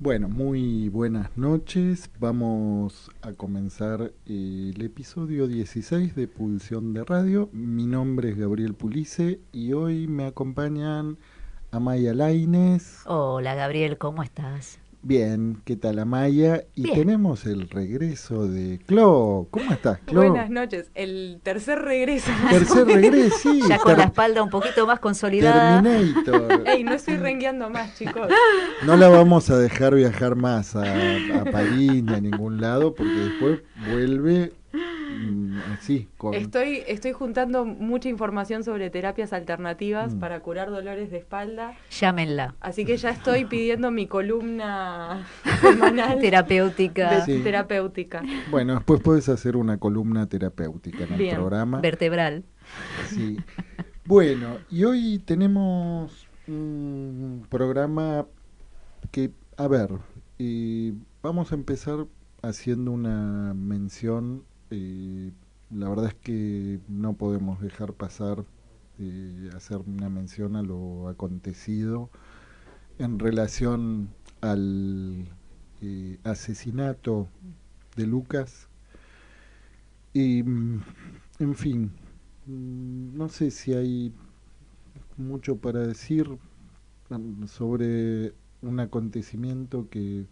Bueno, muy buenas noches. Vamos a comenzar el episodio 16 de Pulsión de Radio. Mi nombre es Gabriel Pulice y hoy me acompañan Amaya Lainez. Hola Gabriel, ¿cómo estás? Bien, ¿qué tal Amaya? Y Bien. tenemos el regreso de Clo. ¿Cómo estás, Clo? Buenas noches, el tercer regreso. Tercer regreso, sí. Ya con la espalda un poquito más consolidada. Terminator. Ey, no estoy rengueando más, chicos. No la vamos a dejar viajar más a París ni a ningún lado porque después vuelve así. Estoy juntando mucha información sobre terapias alternativas para curar dolores de espalda. Llámenla. Así que ya estoy pidiendo mi columna semanal Terapéutica. Sí. terapéutica. Bueno, después puedes hacer una columna terapéutica en el Bien. programa. Vertebral. Sí. Bueno, y hoy tenemos un programa que, a ver, vamos a empezar haciendo una mención. La verdad es que no podemos dejar pasar hacer una mención a lo acontecido en relación al asesinato de Lucas. Y, en fin, no sé si hay mucho para decir sobre un acontecimiento que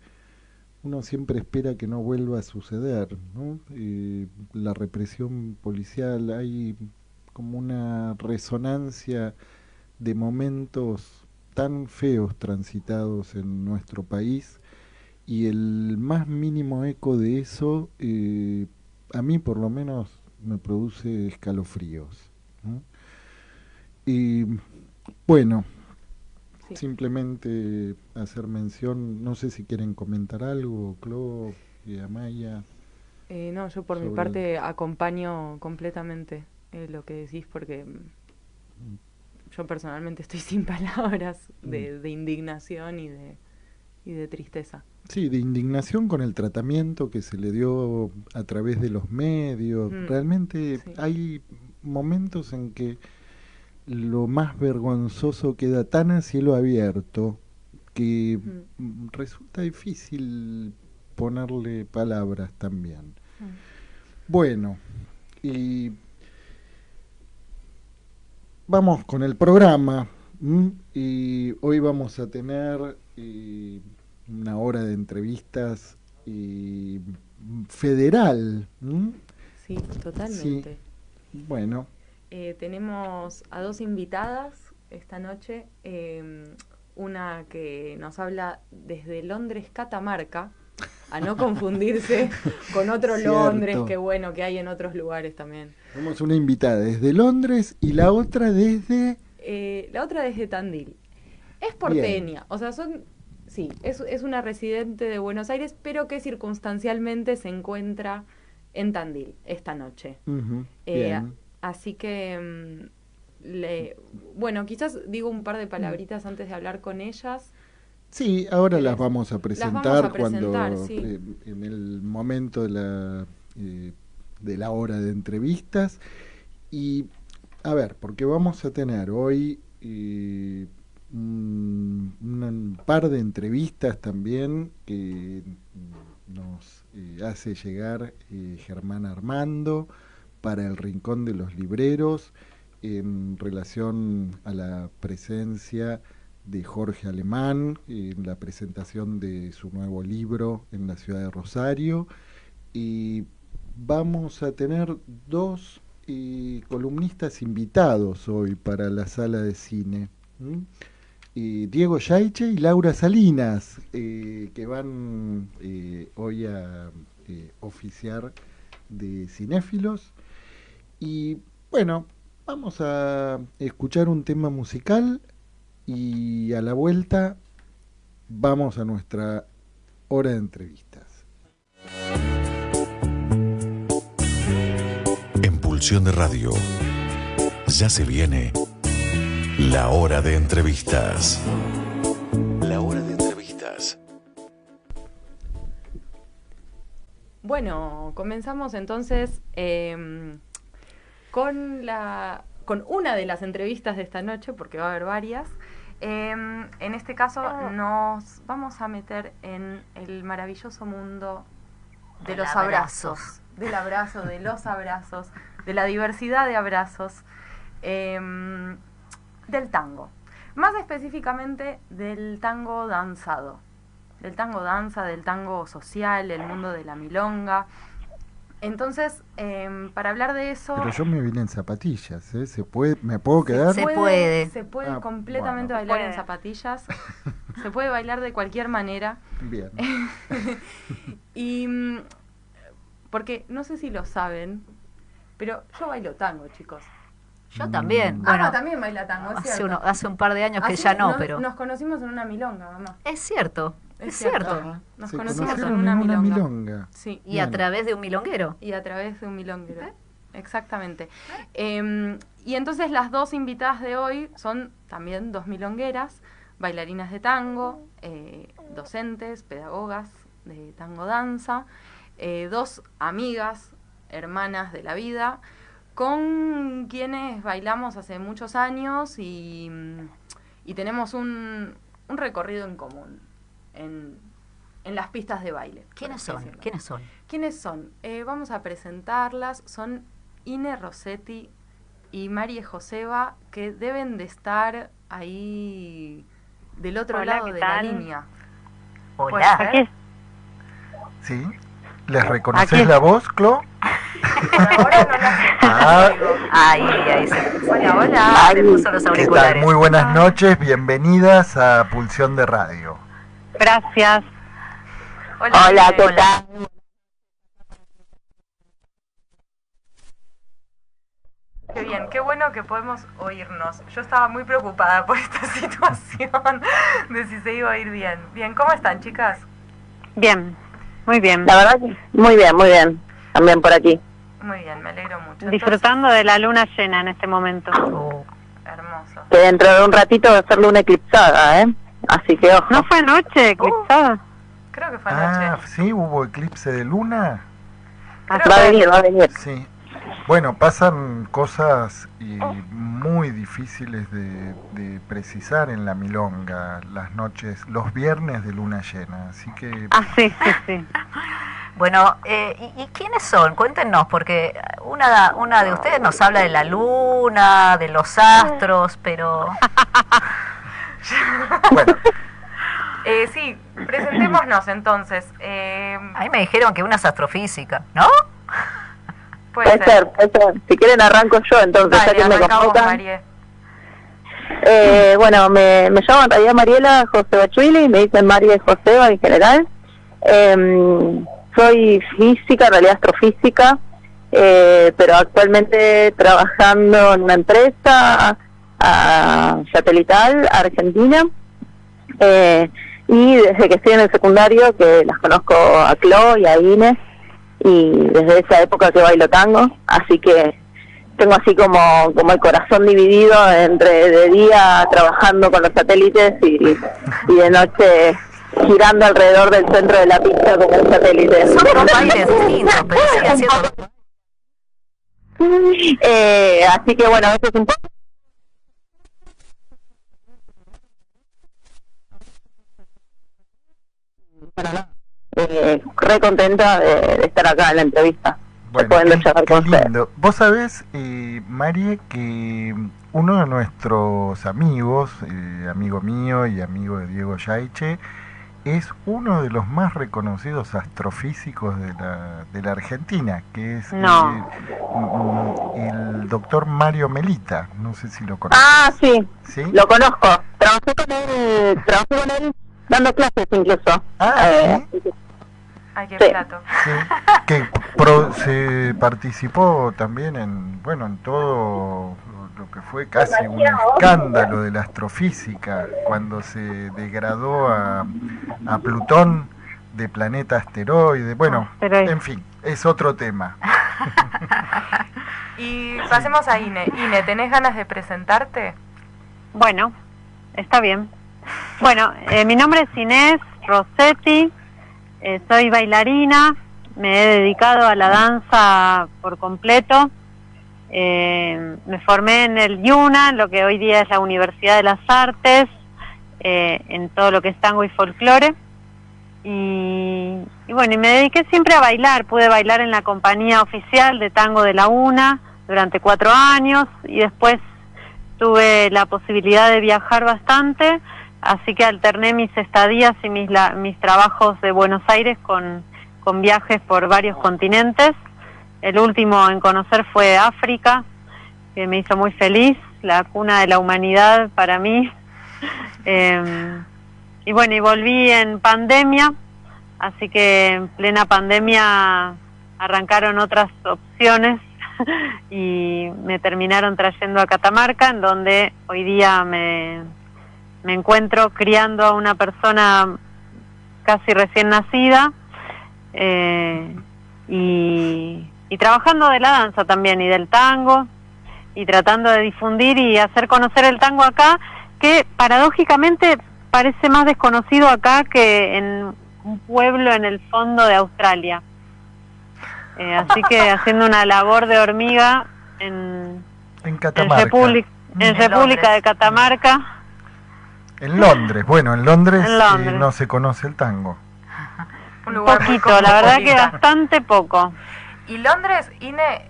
uno siempre espera que no vuelva a suceder, ¿no? La represión policial, hay como una resonancia de momentos tan feos transitados en nuestro país y el más mínimo eco de eso, a mí por lo menos me produce escalofríos, ¿no? Y bueno, Sí. simplemente hacer mención, no sé si quieren comentar algo, Clo, Amaya. No, yo por mi Sobre parte acompaño completamente lo que decís porque yo personalmente estoy sin palabras de indignación y de tristeza. Sí, de indignación con el tratamiento que se le dio a través de los medios. Realmente Sí. hay momentos en que lo más vergonzoso queda tan a cielo abierto que resulta difícil ponerle palabras también. Bueno, y vamos con el programa. Y hoy vamos a tener una hora de entrevistas federal. Sí, Sí, totalmente. bueno, Tenemos a dos invitadas esta noche. Una que nos habla desde Londres, Catamarca, a no confundirse con otro Cierto. Londres, que bueno, que hay en otros lugares también. tenemos una invitada desde Londres y la otra desde... La otra desde Tandil. Es Bien. porteña, o sea, sí, es una residente de Buenos Aires, pero que circunstancialmente se encuentra en Tandil esta noche. Bien. Así que, bueno, quizás digo un par de palabritas antes de hablar con ellas. Sí, ahora ¿Querés? las vamos a presentar, Las vamos a presentar, cuando sí. en el momento de la hora de entrevistas. Y a ver, porque vamos a tener hoy un par de entrevistas también que nos hace llegar Germán Armando para el Rincón de los Libreros en relación a la presencia de Jorge Alemán en la presentación de su nuevo libro en la ciudad de Rosario. Y vamos a tener dos columnistas invitados hoy para la sala de cine. Diego Yaiche y Laura Salinas, que van hoy a oficiar de cinéfilos. Y bueno, vamos a escuchar un tema musical y a la vuelta vamos a nuestra hora de entrevistas. En Pulsión de Radio, ya se viene la hora de entrevistas. La hora de entrevistas. Bueno, comenzamos entonces con una de las entrevistas de esta noche, porque va a haber varias. En este caso nos vamos a meter en el maravilloso mundo de los abrazos, del abrazo, de los abrazos, de la diversidad de abrazos, del tango. Más específicamente del tango danzado, del tango danza, del tango social, el mundo de la milonga. Entonces, para hablar de eso... Pero yo me vine en zapatillas, ¿eh? ¿Me puedo quedar? Se puede. Se puede completamente bailar en zapatillas. Se puede bailar de cualquier manera. Bien. Y porque no sé si lo saben, pero yo bailo tango, chicos. Yo también. Bueno, también baila tango, es cierto. Hace un par de años que ya no, pero... Nos conocimos en una milonga, mamá. Es cierto. Es cierto. Nos Se conocimos en conocieron una en milonga. Sí. Y a través de un milonguero. Y a través de un milonguero. Exactamente. Y entonces las dos invitadas de hoy son también dos milongueras, bailarinas de tango, docentes, pedagogas de tango danza, dos amigas, hermanas de la vida, con quienes bailamos hace muchos años y tenemos un recorrido en común en las pistas de baile. ¿Quiénes son? ¿Quiénes son? Vamos a presentarlas. Son Ine Rossetti y Marie Joseba, que deben de estar ahí del otro lado de la línea. Hola. Aquí. ¿Sí? ¿Les reconoces la voz, Clo? Por ahora no la sé. Ahí se... Hola. Le puso los ¿Qué auriculares. tal? Muy buenas noches, bienvenidas a Pulsión de Radio. Gracias. Hola, ¿qué tal? Qué bien, qué bueno que podemos oírnos. Yo estaba muy preocupada por esta situación de si se iba a oír bien. Bien, ¿cómo están, chicas? Bien, muy bien. La verdad que muy bien, también por aquí. Muy bien, me alegro mucho. Disfrutando de la luna llena en este momento. Hermoso. Que dentro de un ratito va a ser luna eclipsada, ¿eh? Así que ojo. ¿No fue anoche eclipsada? Creo que fue anoche. Sí, hubo eclipse de luna. Va a venir. Sí. Bueno, pasan cosas muy difíciles de precisar en la milonga, las noches, los viernes de luna llena, así que... Sí. Bueno, ¿y quiénes son? Cuéntenos, porque una de ustedes nos habla de la luna, de los astros, pero... Bueno. Sí, presentémonos entonces. A mí me dijeron que una es astrofísica, ¿no? Puede ser. Si quieren arranco yo, entonces, Dale, ya que me convocan. Marie. Bueno, me llamo en realidad Mariela José Bachuili, me dicen María Joseba en general. Soy física, en realidad astrofísica, pero actualmente trabajando en una empresa satelital argentina. Y desde que estoy en el secundario, que las conozco a Clo y a Ine, y desde esa época que bailo tango, así que tengo así como el corazón dividido entre de día trabajando con los satélites y de noche girando alrededor del centro de la pista como un satélite. Son dos bailes distintos, pero siguen siendo... Así que bueno, eso es un poco... re contenta de estar acá en la entrevista. Bueno, qué lindo. Vos sabés, Marie, que uno de nuestros amigos, amigo mío y amigo de Diego Yaiche, es uno de los más reconocidos astrofísicos de la Argentina, que es el doctor Mario Melita. No sé si lo conoces. Sí, ¿Sí? Lo conozco. Trabajé con él dando clases incluso. ¿Sí? Ay, qué plato. Sí, que se participó también en todo lo que fue casi un escándalo de la astrofísica cuando se degradó a Plutón de planeta asteroide. Bueno, en fin, es otro tema. Y pasemos a Ine. Ine, ¿tenés ganas de presentarte? Bueno, está bien. Bueno, mi nombre es Inés Rossetti. Soy bailarina, me he dedicado a la danza por completo. Me formé en el IUNA, lo que hoy día es la Universidad de las Artes, en todo lo que es tango y folclore. Y bueno, y me dediqué siempre a bailar. Pude bailar en la compañía oficial de tango de la UNA durante 4 años, y después tuve la posibilidad de viajar bastante, así que alterné mis estadías y mis trabajos de Buenos Aires con viajes por varios continentes. El último en conocer fue África, que me hizo muy feliz, la cuna de la humanidad para mí. Y bueno, y volví en pandemia, así que en plena pandemia arrancaron otras opciones y me terminaron trayendo a Catamarca, en donde hoy día me encuentro criando a una persona casi recién nacida, y trabajando de la danza también y del tango, y tratando de difundir y hacer conocer el tango acá, que paradójicamente parece más desconocido acá que en un pueblo en el fondo de Australia. Así que haciendo una labor de hormiga en Catamarca. En República de Catamarca. En Londres, bueno, en Londres, Londres. No se conoce el tango. Un lugar muy Poquito, la verdad que cosmopolita. bastante poco. Y Londres, Ine,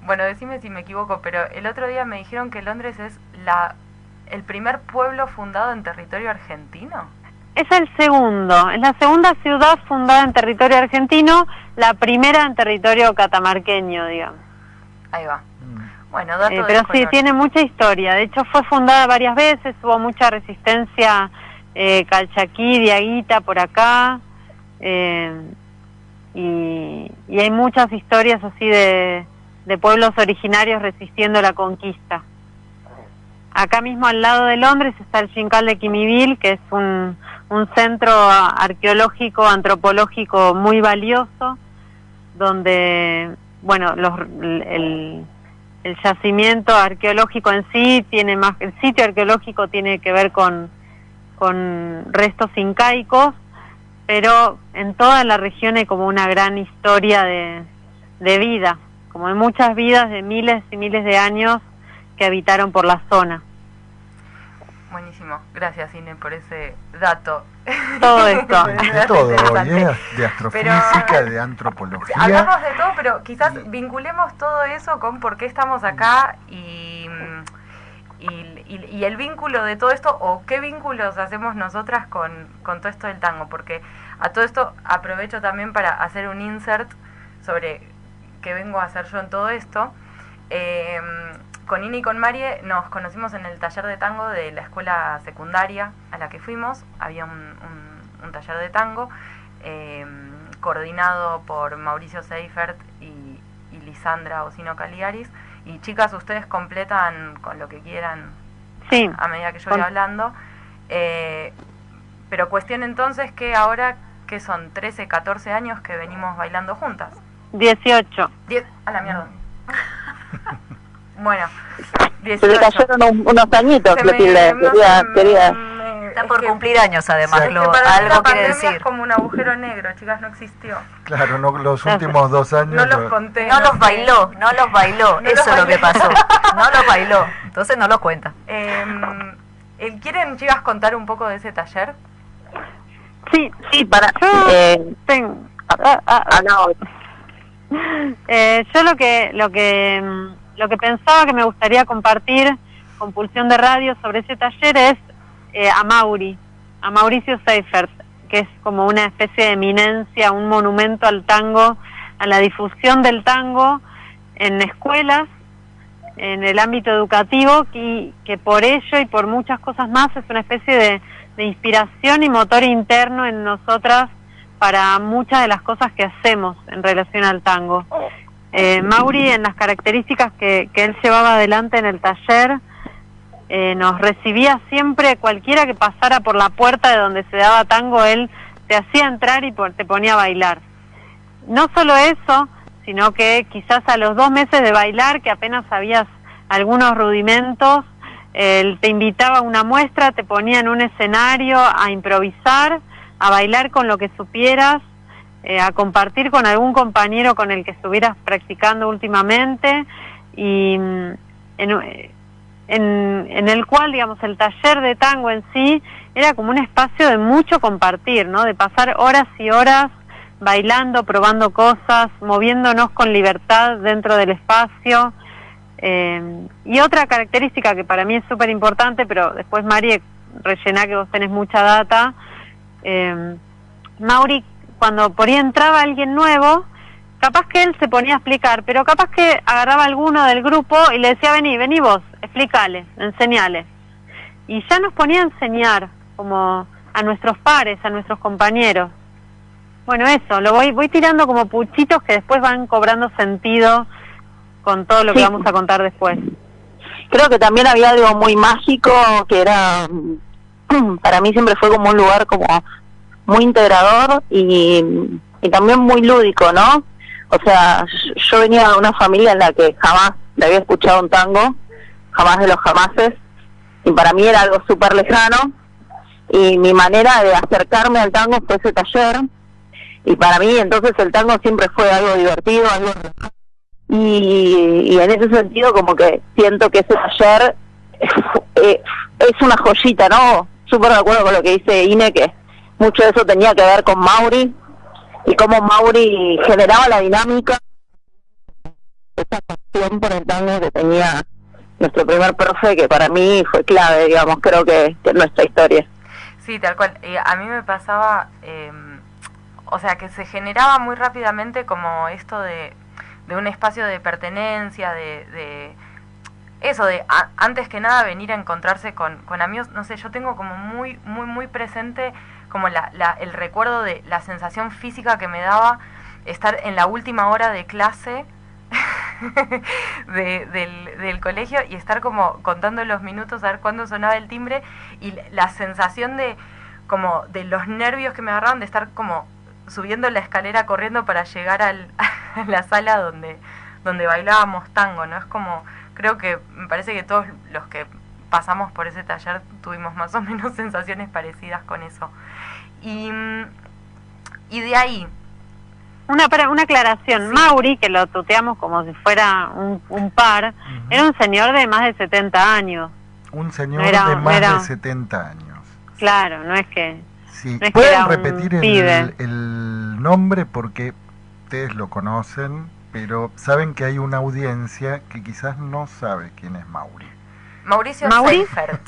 bueno, decime si me equivoco, pero el otro día me dijeron que Londres es el primer pueblo fundado en territorio argentino. Es el segundo, es la segunda ciudad fundada en territorio argentino, la primera en territorio catamarqueño, digamos. Ahí va. Bueno, dato de Pero sí, color. tiene mucha historia. De hecho, fue fundada varias veces, hubo mucha resistencia calchaquí, diaguita por acá, y hay muchas historias así de pueblos originarios resistiendo la conquista. Acá mismo al lado de Londres está el Xincal de Quimiville, que es un centro arqueológico, antropológico muy valioso, donde, bueno, el yacimiento arqueológico en sí el sitio arqueológico tiene que ver con restos incaicos, pero en toda la región hay como una gran historia de vida, como de muchas vidas de miles y miles de años que habitaron por la zona. Buenísimo, gracias Ine por ese dato. Todo esto. De todo, Interesante. de astrofísica, Pero- de antropología. Hablamos de todo, pero quizás vinculemos todo eso con por qué estamos acá y el vínculo de todo esto, o qué vínculos hacemos nosotras con todo esto del tango, porque a todo esto aprovecho también para hacer un insert sobre qué vengo a hacer yo en todo esto. Con Ine y con Marie nos conocimos en el taller de tango de la escuela secundaria a la que fuimos. Había un taller de tango coordinado por Mauricio Seifert y Lisandra Ocino Caligaris. Y chicas, ustedes completan con lo que quieran Sí. a medida que yo voy hablando. Pero cuestión entonces que ahora, que son 13, 14 años que venimos bailando juntas. 18. 10, a la mierda. Bueno, Se le 18. cayeron unos añitos, Se me- Clotilde. no Quería. Está es por que- cumplir años además, es que lo- para mí algo la quiere pandemia decir. es como un agujero negro, chicas, no existió. Claro, no, los últimos 2 años. No los conté. No los sé. bailó, no los bailó, No eso los es lo que bailé. pasó. No los bailó, entonces no los cuenta. ¿Quieren, chicas, contar un poco de ese taller? Sí, Sí, para. yo tengo... No, Yo lo que pensaba que me gustaría compartir con Pulsión de Radio sobre ese taller es a Mauricio Seifert, que es como una especie de eminencia, un monumento al tango, a la difusión del tango en escuelas, en el ámbito educativo, y que por ello y por muchas cosas más es una especie de inspiración y motor interno en nosotras para muchas de las cosas que hacemos en relación al tango. Mauri, en las características que él llevaba adelante en el taller, nos recibía siempre, cualquiera que pasara por la puerta de donde se daba tango, él te hacía entrar y te ponía a bailar. No solo eso, sino que quizás a los 2 meses de bailar, que apenas sabías algunos rudimentos, él te invitaba a una muestra, te ponía en un escenario a improvisar, a bailar con lo que supieras, a compartir con algún compañero con el que estuvieras practicando últimamente, y en el cual, digamos, el taller de tango en sí era como un espacio de mucho compartir, ¿no? De pasar horas y horas bailando, probando cosas, moviéndonos con libertad dentro del espacio. Y otra característica que para mí es súper importante, pero después, Mari, rellená que vos tenés mucha data, Mauri, cuando por ahí entraba alguien nuevo, capaz que él se ponía a explicar, pero capaz que agarraba a alguno del grupo y le decía, vení vos, explícale, enseñale. Y ya nos ponía a enseñar, como a nuestros pares, a nuestros compañeros. Bueno, eso, lo voy tirando como puchitos que después van cobrando sentido con todo lo que vamos a contar después. Creo que también había algo muy mágico, que era, para mí siempre fue como un lugar como muy integrador y también muy lúdico, ¿no? O sea, yo venía de una familia en la que jamás le había escuchado un tango, jamás de los jamases, y para mí era algo súper lejano, y mi manera de acercarme al tango fue ese taller, y para mí entonces el tango siempre fue algo divertido, algo... Y en ese sentido como que siento que ese taller es una joyita, ¿no? Súper de acuerdo con lo que dice Ine, que mucho de eso tenía que ver con Mauri, y cómo Mauri generaba la dinámica, esa pasión por el tango que tenía nuestro primer profe, que para mí fue clave, digamos, creo que en nuestra historia. Sí, tal cual. A mí me pasaba, o sea, que se generaba muy rápidamente como esto de un espacio de pertenencia, de eso, de antes que nada venir a encontrarse con amigos. No sé, yo tengo como muy presente como el recuerdo de la sensación física que me daba estar en la última hora de clase del colegio y estar como contando los minutos a ver cuándo sonaba el timbre, y la sensación de como de los nervios que me agarraban de estar como subiendo la escalera corriendo para llegar a la sala donde bailábamos tango, ¿no? Es como, creo que me parece que todos los que pasamos por ese taller tuvimos más o menos sensaciones parecidas con eso. Y de ahí... Una aclaración, sí. Mauri, que lo tuteamos como si fuera un par, era un señor de más de 70 años. Un señor de más de 70 años. Claro, no es que... Sí. No es ¿Pueden que repetir el nombre? Porque ustedes lo conocen, pero saben que hay una audiencia que quizás no sabe quién es Mauri. Mauricio Seifert.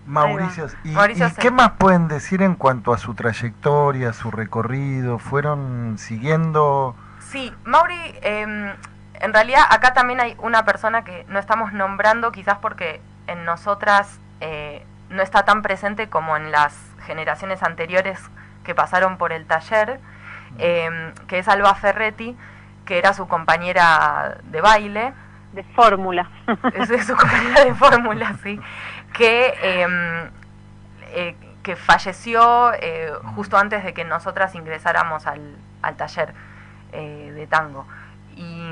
Mauricio. ¿Y Seifert. qué más pueden decir en cuanto a su trayectoria, su recorrido? ¿Fueron siguiendo...? Sí, Mauri, en realidad acá también hay una persona que no estamos nombrando, quizás porque en nosotras no está tan presente como en las generaciones anteriores que pasaron por el taller, que es Alba Ferretti, que era su compañera de baile. De fórmula. Es su compañera de fórmula, sí. Que falleció justo antes de que nosotras ingresáramos al taller de tango. Y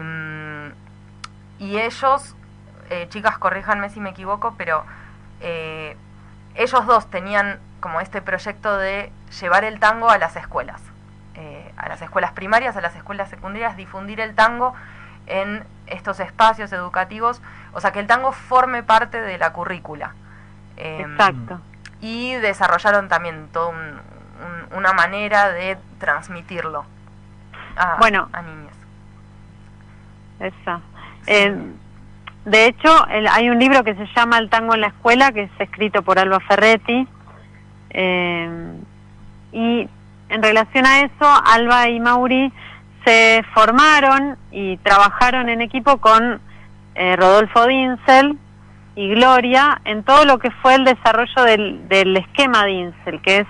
ellos, chicas, corríjanme si me equivoco, pero ellos dos tenían como este proyecto de llevar el tango a las escuelas primarias, a las escuelas secundarias, difundir el tango en estos espacios educativos, o sea, que el tango forme parte de la currícula. Exacto. Y desarrollaron también toda una manera de transmitirlo a niños. Eso. De hecho, hay un libro que se llama El tango en la escuela, que es escrito por Alba Ferretti, y en relación a eso, Alba y Mauri se formaron y trabajaron en equipo con Rodolfo Dinzel y Gloria en todo lo que fue el desarrollo del esquema Dinzel, que es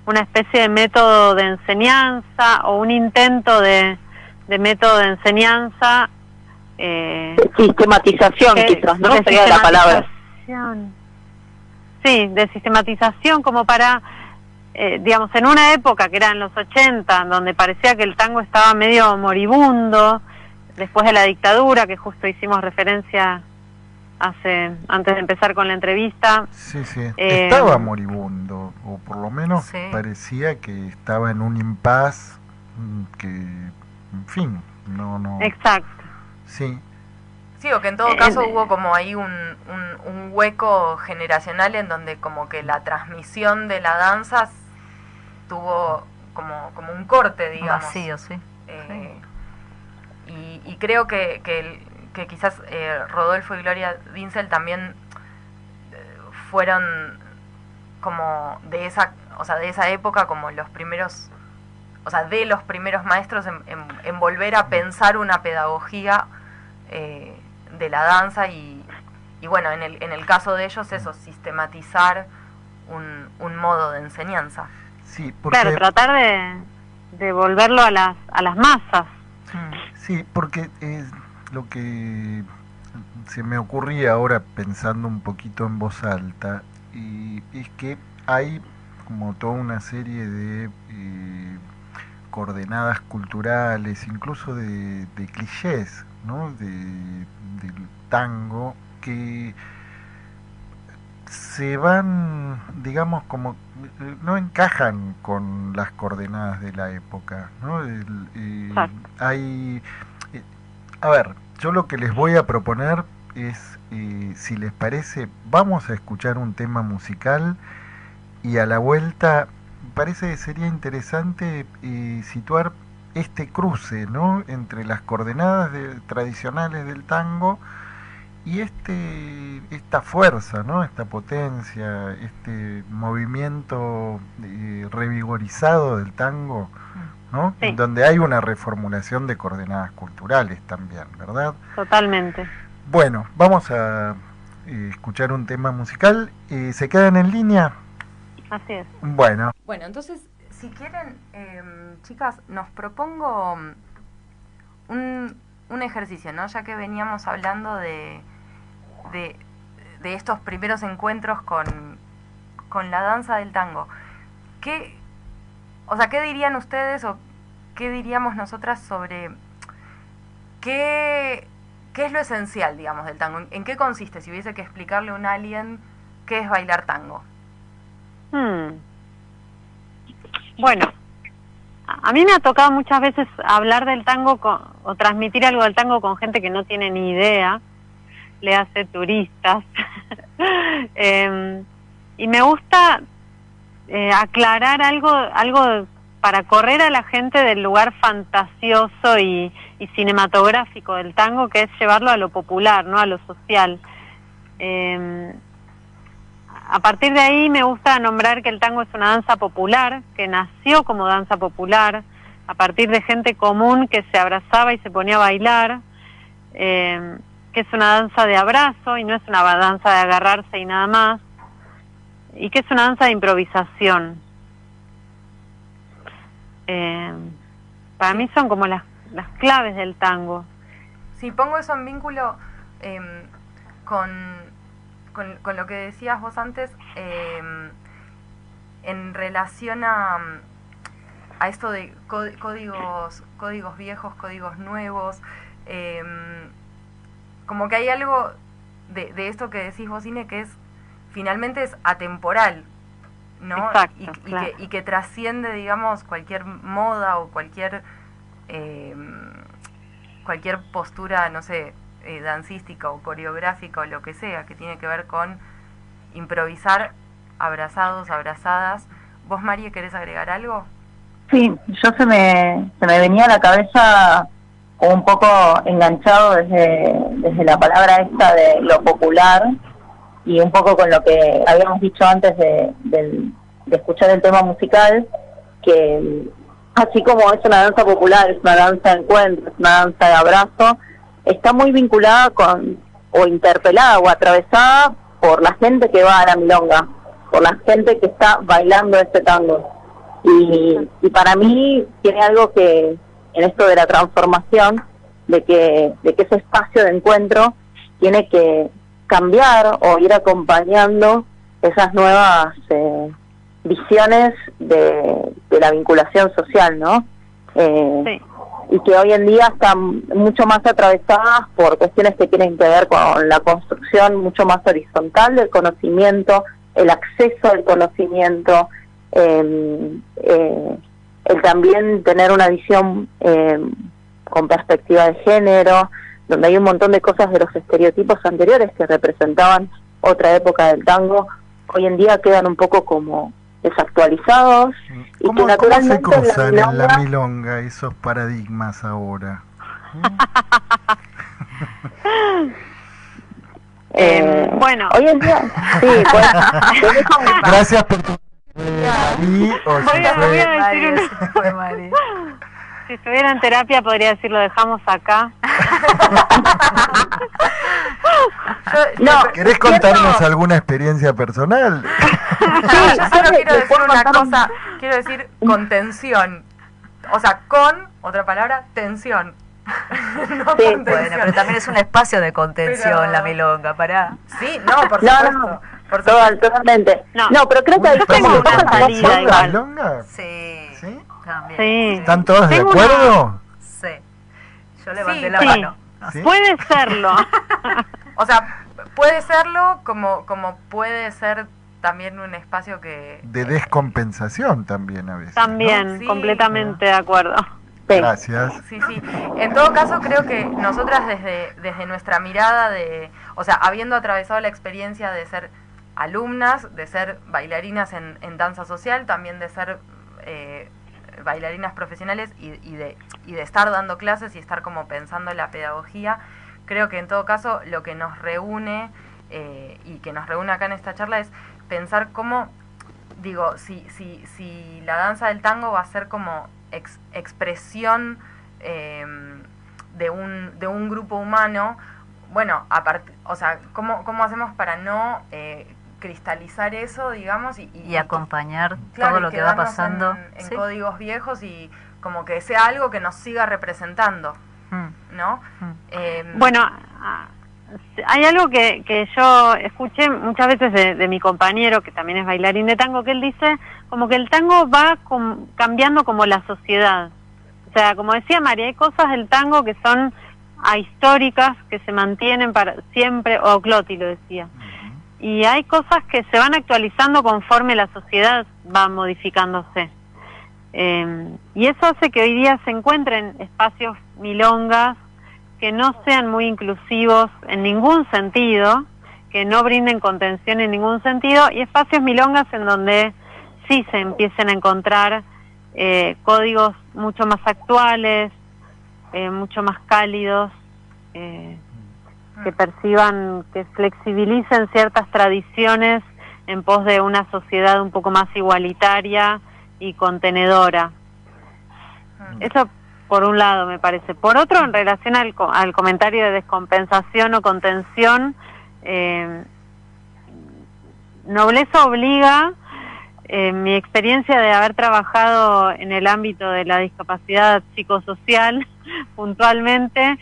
una especie de método de enseñanza o un intento de método de enseñanza. Sistematización, quizás, ¿no? Sería la palabra. Sí, de sistematización, como para, digamos, en una época que era en los 80, donde parecía que el tango estaba medio moribundo, después de la dictadura, que justo hicimos referencia antes de empezar con la entrevista. Sí, estaba moribundo, o por lo menos parecía que estaba en un impas que, en fin, no... Exacto. Sí. Sí, o que en todo caso hubo como ahí un hueco generacional en donde como que la transmisión de la danza tuvo como un corte, digamos. Vacío, sí. Y creo que quizás Rodolfo y Gloria Dinsel también fueron como de esa época como los primeros, de los primeros maestros en volver a pensar una pedagogía de la danza y bueno, en el caso de ellos eso, sistematizar un modo de enseñanza. Sí, porque... Claro, tratar de volverlo a las masas. Sí, porque es lo que se me ocurría ahora pensando un poquito en voz alta, y es que hay como toda una serie de coordenadas culturales, incluso de clichés, ¿no? Del tango, que se van, digamos, como no encajan con las coordenadas de la época, ¿no? Hay, a ver, yo lo que les voy a proponer es, si les parece, vamos a escuchar un tema musical y a la vuelta me parece que sería interesante situar este cruce, ¿no? Entre las coordenadas tradicionales del tango y esta fuerza, ¿no? Esta potencia, este movimiento revigorizado del tango, ¿no? Sí. En donde hay una reformulación de coordenadas culturales también, ¿verdad? Totalmente. Bueno, vamos a escuchar un tema musical. ¿Se quedan en línea? Así es. Bueno, Entonces, si quieren, chicas, nos propongo un ejercicio, ¿no? Ya que veníamos hablando de estos primeros encuentros con la danza del tango. ¿Qué dirían ustedes o qué diríamos nosotras sobre qué es lo esencial, digamos, del tango? ¿En qué consiste? Si hubiese que explicarle a un alien qué es bailar tango. Bueno, a mí me ha tocado muchas veces hablar del tango o transmitir algo del tango con gente que no tiene ni idea, le hace turistas, y me gusta aclarar algo para correr a la gente del lugar fantasioso y cinematográfico del tango, que es llevarlo a lo popular, no a lo social. A partir de ahí me gusta nombrar que el tango es una danza popular, que nació como danza popular, a partir de gente común que se abrazaba y se ponía a bailar, que es una danza de abrazo y no es una danza de agarrarse y nada más, y que es una danza de improvisación. Para mí son como las claves del tango. Si pongo eso en vínculo con lo que decías vos antes, en relación a esto de códigos viejos, códigos nuevos, como que hay algo de esto que decís vos, Ine, que finalmente es atemporal, ¿no? Exacto, claro. Y que trasciende, digamos, cualquier moda o cualquier postura, no sé, dancística o coreográfica o lo que sea, que tiene que ver con improvisar abrazados, abrazadas. ¿Vos, María, querés agregar algo? Sí, se me venía a la cabeza como un poco enganchado desde la palabra esta de lo popular y un poco con lo que habíamos dicho antes de escuchar el tema musical, que así como es una danza popular, es una danza de encuentro, es una danza de abrazo, está muy vinculada o interpelada o atravesada por la gente que va a la milonga, por la gente que está bailando este tango. Y para mí tiene algo que, en esto de la transformación, de que ese espacio de encuentro tiene que cambiar o ir acompañando esas nuevas visiones de la vinculación social, ¿no? Sí. Y que hoy en día están mucho más atravesadas por cuestiones que tienen que ver con la construcción mucho más horizontal del conocimiento, el acceso al conocimiento, el también tener una visión con perspectiva de género, donde hay un montón de cosas de los estereotipos anteriores que representaban otra época del tango, hoy en día quedan un poco como desactualizados, y que ¿Cómo se naturalmente cruzan en la milonga, milonga esos paradigmas ahora? Bueno, hoy en día, sí, pues, Gracias por tu... voy a decir si estuviera en terapia podría decir lo dejamos acá. ¿Querés contarnos alguna experiencia personal? Yo solo quiero decir una cosa, quiero decir contención. O sea, con, otra palabra, tensión. No Sí, contención. Bueno, pero también es un espacio de contención Pero- la milonga, pará. Sí, no, por No, supuesto. no, Por supuesto. totalmente. No. No, pero creo que hay Yo tengo como una cosas que salida son- igual. milonga? Sí, ¿Sí? también. Sí. ¿Están todos de Tengo acuerdo? Sí. Yo levanté Sí, la sí. mano. ¿Sí? Puede serlo. O sea, puede serlo como puede ser también un espacio que... De descompensación también a veces. ¿no? También, Sí. completamente de acuerdo. Sí. Gracias. Sí, sí. En todo caso, creo que nosotras desde nuestra mirada o sea, habiendo atravesado la experiencia de ser alumnas, de ser bailarinas en danza social, también de ser bailarinas profesionales y de estar dando clases y estar como pensando en la pedagogía, creo que en todo caso lo que nos reúne y que nos reúne acá en esta charla es pensar cómo, digo, si la danza del tango va a ser como expresión de un grupo humano, bueno, o sea, ¿cómo hacemos para no cristalizar eso, digamos? Y acompañar claro, todo y lo que va quedarnos pasando. en Sí. códigos viejos y como que sea algo que nos siga representando, ¿no? Bueno, hay algo que yo escuché muchas veces de mi compañero, que también es bailarín de tango, que él dice como que el tango va cambiando como la sociedad. O sea, como decía María, hay cosas del tango que son ahistóricas, que se mantienen para siempre, o Clotti lo decía. Y hay cosas que se van actualizando conforme la sociedad va modificándose. Y eso hace que hoy día se encuentren espacios milongas que no sean muy inclusivos en ningún sentido, que no brinden contención en ningún sentido, y espacios milongas en donde sí se empiecen a encontrar códigos mucho más actuales, mucho más cálidos, que perciban, que flexibilicen ciertas tradiciones en pos de una sociedad un poco más igualitaria y contenedora. Eso por un lado me parece. Por otro, en relación al comentario de descompensación o contención, nobleza obliga. Mi experiencia de haber trabajado en el ámbito de la discapacidad psicosocial puntualmente,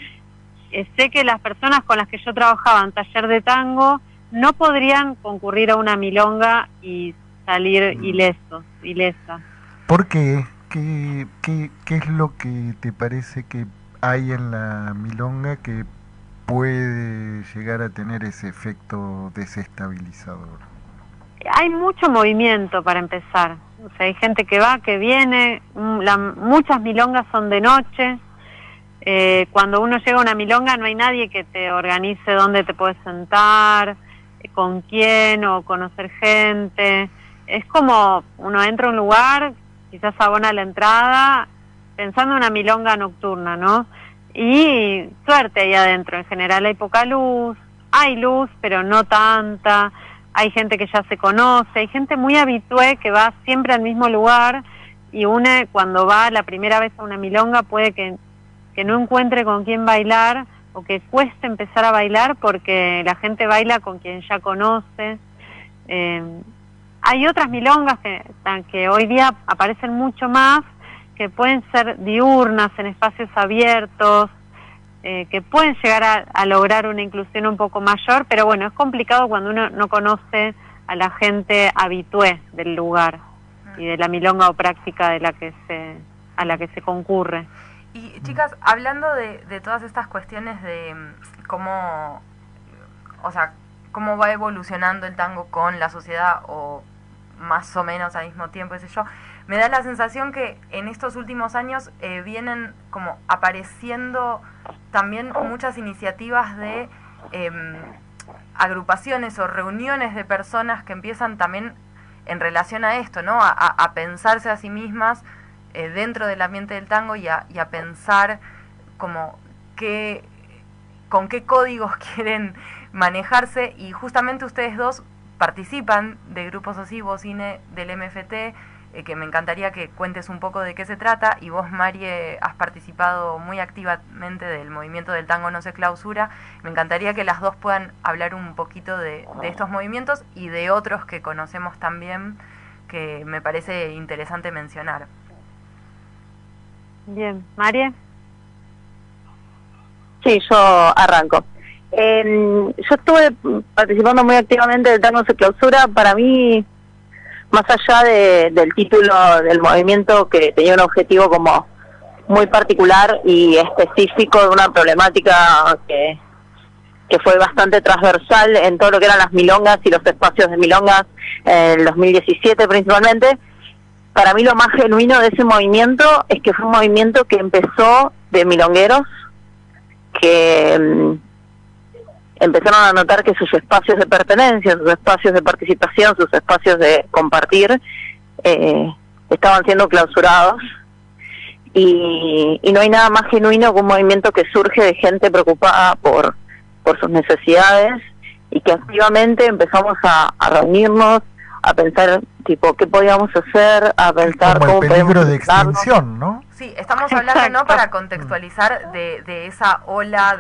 sé que las personas con las que yo trabajaba en taller de tango no podrían concurrir a una milonga y salir ilesas. ¿Por qué? ¿Qué es lo que te parece que hay en la milonga que puede llegar a tener ese efecto desestabilizador? Hay mucho movimiento para empezar. O sea, hay gente que va, que viene. Muchas milongas son de noche. Cuando uno llega a una milonga no hay nadie que te organice dónde te puedes sentar, con quién o conocer gente. Es como uno entra a un lugar, quizás abona la entrada, pensando en una milonga nocturna, ¿no? Y suerte ahí adentro. En general hay poca luz, hay luz, pero no tanta. Hay gente que ya se conoce, hay gente muy habitué que va siempre al mismo lugar, y cuando va la primera vez a una milonga puede que no encuentre con quién bailar, o que cueste empezar a bailar porque la gente baila con quien ya conoce. Hay otras milongas que hoy día aparecen mucho más, que pueden ser diurnas, en espacios abiertos, que pueden llegar a lograr una inclusión un poco mayor, pero bueno, es complicado cuando uno no conoce a la gente habitué del lugar y de la milonga o práctica a la que se concurre. Y chicas, hablando de todas estas cuestiones de cómo, o sea, cómo va evolucionando el tango con la sociedad, o más o menos al mismo tiempo, qué sé yo, me da la sensación que en estos últimos años vienen como apareciendo también muchas iniciativas de agrupaciones o reuniones de personas que empiezan también en relación a esto, ¿no? A pensarse a sí mismas dentro del ambiente del tango y a pensar como con qué códigos quieren manejarse, y justamente ustedes dos participan de grupos así, vos Ine del MFT, que me encantaría que cuentes un poco de qué se trata, y vos Marie has participado muy activamente del movimiento del tango no se clausura. Me encantaría que las dos puedan hablar un poquito de estos movimientos y de otros que conocemos también, que me parece interesante mencionar. Bien, Marie. Sí, yo arranco. Yo estuve participando muy activamente del tango se clausura. Para mí, más allá del título del movimiento, que tenía un objetivo como muy particular y específico de una problemática que fue bastante transversal en todo lo que eran las milongas y los espacios de milongas en el 2017 principalmente, para mí lo más genuino de ese movimiento es que fue un movimiento que empezó de milongueros que empezaron a notar que sus espacios de pertenencia, sus espacios de participación, sus espacios de compartir estaban siendo clausurados, y no hay nada más genuino que un movimiento que surge de gente preocupada por sus necesidades, y que activamente empezamos a reunirnos, a pensar tipo qué podíamos hacer, a pensar como cómo el peligro podemos de ayudarnos. extinción, ¿no? Sí, estamos hablando, ¿no?, para contextualizar de esa ola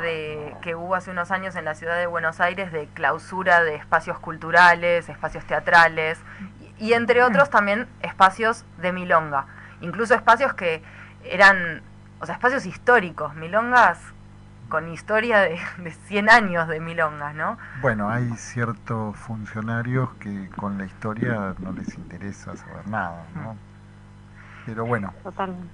que hubo hace unos años en la ciudad de Buenos Aires de clausura de espacios culturales, espacios teatrales y entre otros también espacios de milonga, incluso espacios que eran, o sea, espacios históricos, milongas con historia de 100 años de milongas, ¿no? Bueno, hay ciertos funcionarios que con la historia no les interesa saber nada, ¿no? Pero bueno. Totalmente.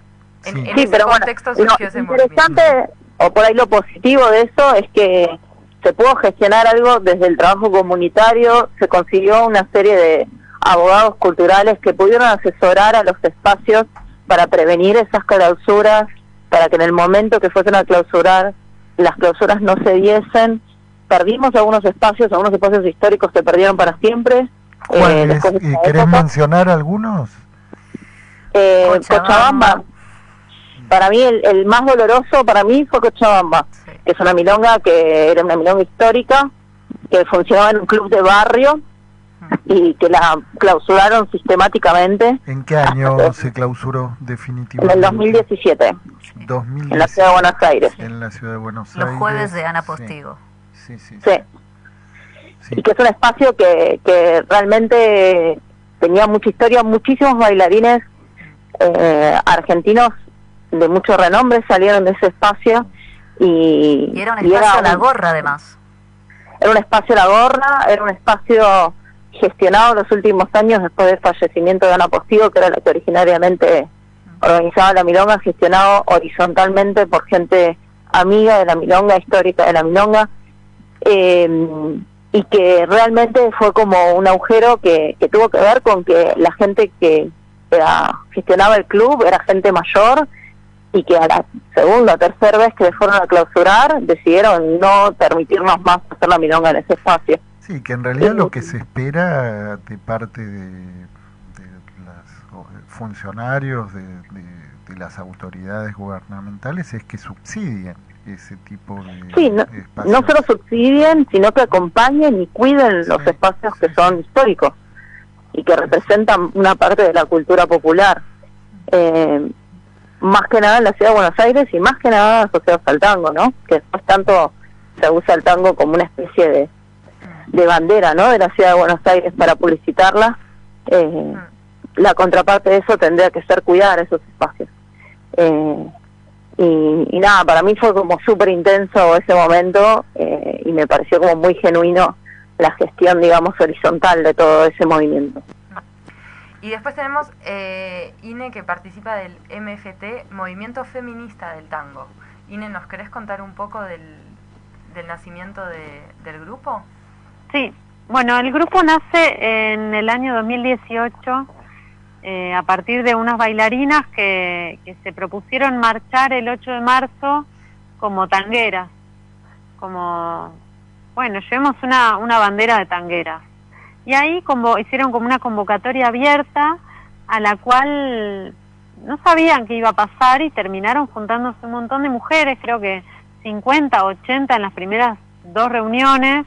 En Sí, ese pero contexto bueno, surgió lo ese movimiento. interesante, o por ahí lo positivo de eso, es que se pudo gestionar algo desde el trabajo comunitario, se consiguió una serie de abogados culturales que pudieron asesorar a los espacios para prevenir esas clausuras, para que en el momento que fuesen a clausurar, las clausuras no se diesen. Perdimos algunos espacios históricos se perdieron para siempre. ¿Cuáles? ¿Querés mencionar algunos? Cochabamba. Para mí el más doloroso para mí fue Cochabamba, Sí. que es una milonga que era una milonga histórica, que funcionaba en un club de barrio y que la clausuraron sistemáticamente. ¿En qué año se clausuró definitivamente? En el 2017, 2017, en la ciudad de Buenos Aires. en la ciudad de Buenos Aires. Los jueves de Ana Postigo. Sí, sí, Sí. sí. Y que es un espacio que realmente tenía mucha historia, muchísimos bailarines argentinos de mucho renombre salieron de ese espacio, Y era un espacio a la gorra, además. Era un espacio a la gorra, era un espacio gestionado en los últimos años después del fallecimiento de Ana Postigo, que era la que originariamente organizaba la milonga, gestionado horizontalmente por gente amiga de la milonga, histórica de la milonga, y que realmente fue como un agujero que tuvo que ver con que la gente que gestionaba el club era gente mayor, y que a la segunda o tercera vez que fueron a clausurar decidieron no permitirnos más hacer la milonga en ese espacio. Sí, que en realidad lo que se espera de parte de los funcionarios, de las autoridades gubernamentales, es que subsidien ese tipo de Sí, no espacios. solo subsidien, sino que acompañen y cuiden los espacios que son históricos y que representan una parte de la cultura popular. Más que nada en la ciudad de Buenos Aires y más que nada asociados al tango, ¿no? Que después tanto se usa el tango como una especie de bandera, ¿no?, de la ciudad de Buenos Aires para publicitarla. La contraparte de eso tendría que ser cuidar esos espacios. Y nada, para mí fue como súper intenso ese momento, y me pareció como muy genuino la gestión, digamos, horizontal de todo ese movimiento. Y después tenemos Ine, que participa del MFT, Movimiento Feminista del Tango. Ine, ¿nos querés contar un poco del nacimiento del grupo? Sí, bueno, el grupo nace en el año 2018 a partir de unas bailarinas que se propusieron marchar el 8 de marzo como tangueras, como, bueno, llevemos una bandera de tangueras. Y ahí hicieron como una convocatoria abierta a la cual no sabían qué iba a pasar y terminaron juntándose un montón de mujeres, creo que 50, 80 en las primeras 2 reuniones,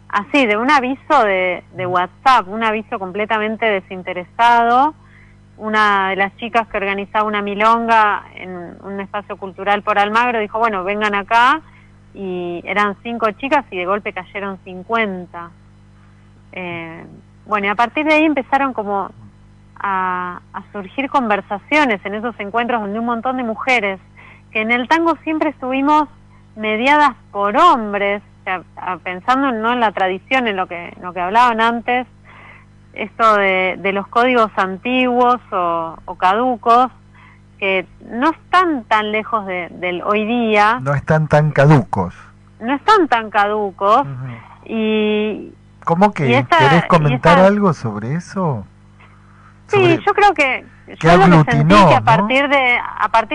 así, de un aviso de WhatsApp, un aviso completamente desinteresado. Una de las chicas que organizaba una milonga en un espacio cultural por Almagro dijo, bueno, vengan acá, y eran 5 chicas y de golpe cayeron 50. Bueno, y a partir de ahí empezaron como a surgir conversaciones en esos encuentros donde un montón de mujeres, que en el tango siempre estuvimos mediadas por hombres, o sea, pensando no en la tradición, en lo que hablaban antes, esto de los códigos antiguos o caducos, que no están tan lejos del hoy día. No están tan caducos. No están tan caducos. Y ¿cómo que? ¿Querés comentar algo sobre eso? Sí, yo creo que yo lo que sentí que a partir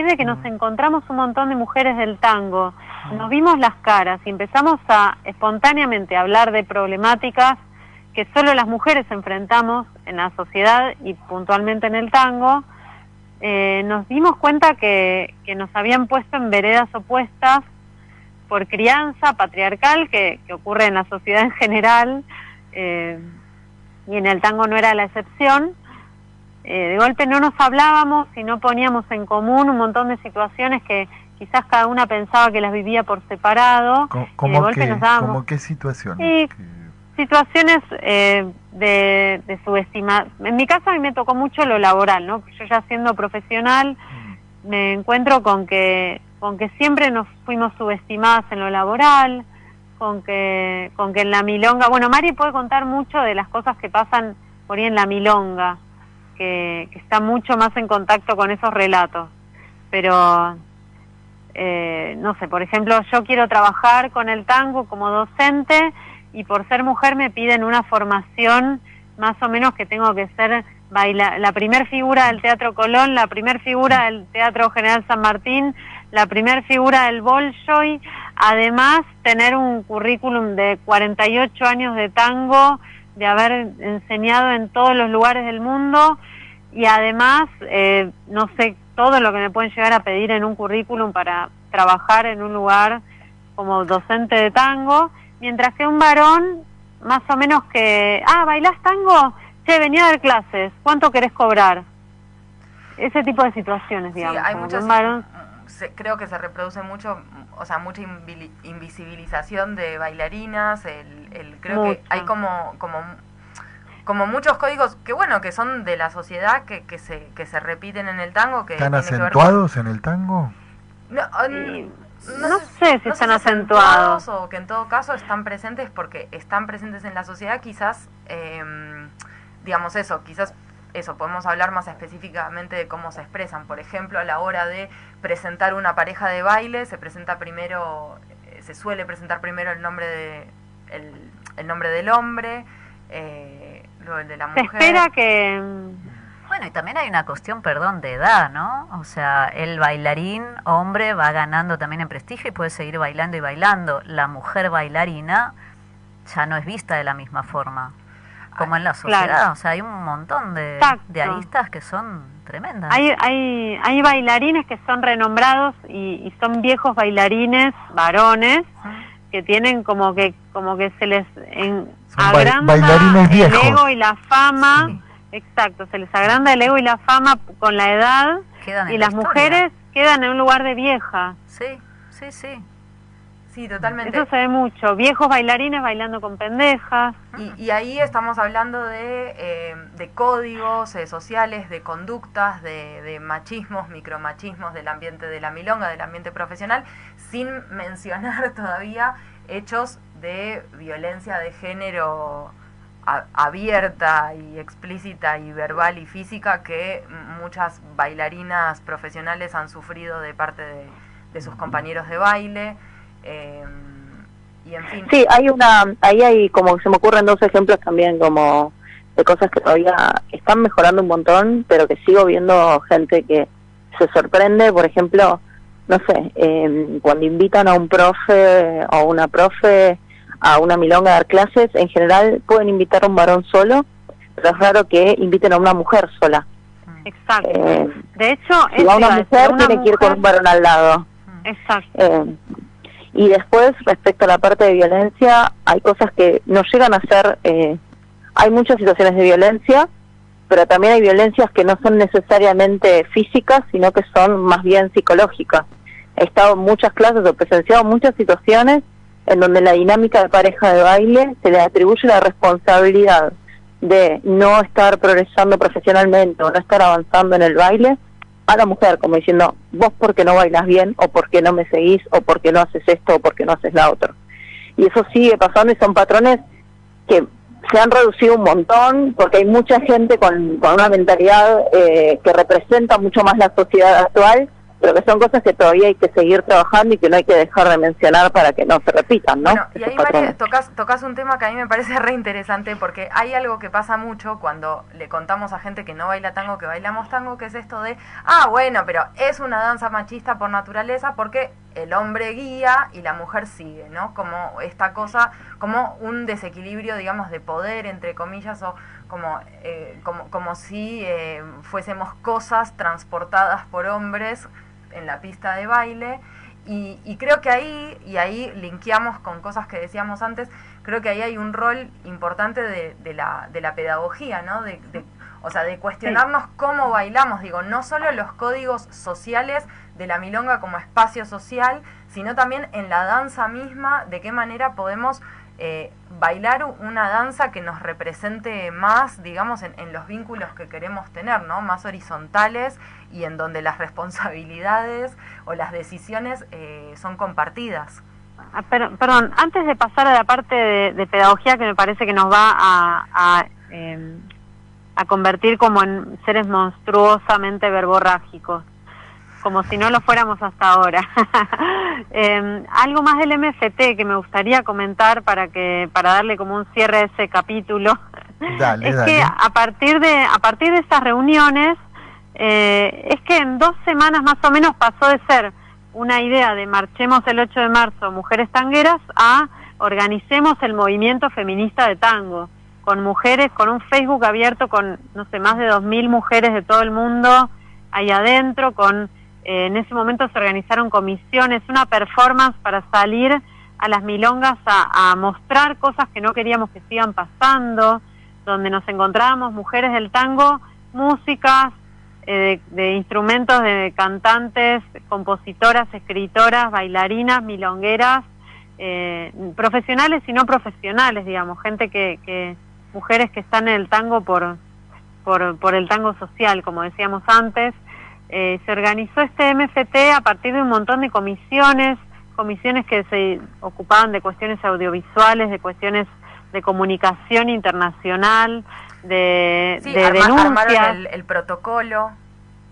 de que nos encontramos un montón de mujeres del tango, nos vimos las caras y empezamos a espontáneamente hablar de problemáticas que solo las mujeres enfrentamos en la sociedad y puntualmente en el tango, nos dimos cuenta que nos habían puesto en veredas opuestas por crianza patriarcal que ocurre en la sociedad en general, y en el tango no era la excepción. De golpe no nos hablábamos y no poníamos en común un montón de situaciones que quizás cada una pensaba que las vivía por separado. Y de golpe nos dábamos... ¿Cómo qué situaciones? Situaciones de subestimar. En mi caso a mí me tocó mucho lo laboral, ¿no? Yo ya siendo profesional me encuentro con que siempre nos fuimos subestimadas en lo laboral, con que en la milonga... Bueno, Mari puede contar mucho de las cosas que pasan por ahí en la milonga, que está mucho más en contacto con esos relatos. Pero, no sé, por ejemplo, yo quiero trabajar con el tango como docente y por ser mujer me piden una formación más o menos que tengo que ser la primer figura del Teatro Colón, la primer figura del Teatro General San Martín, la primer figura del Bolshoi, además tener un currículum de 48 años de tango, de haber enseñado en todos los lugares del mundo y además, no sé, todo lo que me pueden llegar a pedir en un currículum para trabajar en un lugar como docente de tango, mientras que un varón, más o menos que, ¿bailás tango? Che, venía a dar clases, ¿cuánto querés cobrar? Ese tipo de situaciones, digamos. Sí, hay muchos, varón... creo que se reproduce mucho, o sea, mucha invisibilización de bailarinas, creo que hay como muchos códigos que bueno, que son de la sociedad que se repiten en el tango. Que ¿Están acentuados en el tango? No sé si están acentuados o que en todo caso están presentes porque están presentes en la sociedad, quizás, digamos quizás podemos hablar más específicamente de cómo se expresan. Por ejemplo, a la hora de presentar una pareja de baile, se suele presentar primero el nombre del hombre, luego el de la mujer. Se espera que... Bueno, y también hay una cuestión, de edad, ¿no? O sea, el bailarín hombre va ganando también en prestigio y puede seguir bailando y bailando. La mujer bailarina ya no es vista de la misma forma como en la sociedad. Claro. O sea, hay un montón de aristas que son tremendas. Hay bailarines que son renombrados y son viejos bailarines, varones, que tienen como que se les agranda el ego y la fama. Sí. Exacto, se les agranda el ego y la fama con la edad y las mujeres quedan en un lugar de vieja. Sí, totalmente. Eso se ve mucho, viejos bailarines bailando con pendejas. Y ahí estamos hablando de códigos sociales, de conductas, de machismos, micromachismos del ambiente de la milonga, del ambiente profesional, sin mencionar todavía hechos de violencia de género abierta y explícita y verbal y física que muchas bailarinas profesionales han sufrido de parte de sus compañeros de baile, y en fin. Sí, ahí hay como se me ocurren 2 ejemplos también como de cosas que todavía están mejorando un montón, pero que sigo viendo gente que se sorprende. Por ejemplo, no sé, cuando invitan a un profe o una profe a una milonga a dar clases, en general pueden invitar a un varón solo, pero es raro que inviten a una mujer sola. Exacto. De hecho, si va una mujer, tiene que ir con un varón al lado. Exacto. Y después, respecto a la parte de violencia, hay cosas que no llegan a ser... hay muchas situaciones de violencia, pero también hay violencias que no son necesariamente físicas, sino que son más bien psicológicas. He estado en muchas clases, o presenciado muchas situaciones en donde la dinámica de pareja de baile se le atribuye la responsabilidad de no estar progresando profesionalmente o no estar avanzando en el baile a la mujer, como diciendo, vos porque no bailas bien, o porque no me seguís, o porque no haces esto, o porque no haces la otra. Y eso sigue pasando y son patrones que se han reducido un montón, porque hay mucha gente con una mentalidad que representa mucho más la sociedad actual, pero que son cosas que todavía hay que seguir trabajando y que no hay que dejar de mencionar para que no se repitan, ¿no? Bueno, y ahí, María, tocas un tema que a mí me parece re interesante, porque hay algo que pasa mucho cuando le contamos a gente que no baila tango, que bailamos tango, que es esto de, bueno, pero es una danza machista por naturaleza porque el hombre guía y la mujer sigue, ¿no? Como esta cosa, como un desequilibrio, digamos, de poder, entre comillas, o como si fuésemos cosas transportadas por hombres en la pista de baile, y creo que ahí linkeamos con cosas que decíamos antes, creo que ahí hay un rol importante de la pedagogía, ¿no? O sea, de cuestionarnos cómo bailamos, digo, no solo los códigos sociales de la milonga como espacio social, sino también en la danza misma, de qué manera podemos bailar una danza que nos represente más, digamos, en los vínculos que queremos tener, ¿no? Más horizontales y en donde las responsabilidades o las decisiones son compartidas. Perdón, antes de pasar a la parte de pedagogía, que me parece que nos va a convertir como en seres monstruosamente verborrágicos, como si no lo fuéramos hasta ahora. Algo más del MFT que me gustaría comentar para darle como un cierre a ese capítulo. Dale. Que a partir de estas reuniones, es que en 2 semanas más o menos pasó de ser una idea de marchemos el 8 de marzo, mujeres tangueras, a organicemos el movimiento feminista de tango, con mujeres, con un Facebook abierto con, no sé, más de 2.000 mujeres de todo el mundo ahí adentro, en ese momento se organizaron comisiones, una performance para salir a las milongas a mostrar cosas que no queríamos que sigan pasando, donde nos encontrábamos mujeres del tango, músicas, de instrumentos, de cantantes, compositoras, escritoras, bailarinas, milongueras, profesionales y no profesionales, digamos, gente mujeres que están en el tango por el tango social, como decíamos antes. Se organizó este MFT a partir de un montón de comisiones que se ocupaban de cuestiones audiovisuales, de cuestiones de comunicación internacional, de denuncias. Armaron el protocolo.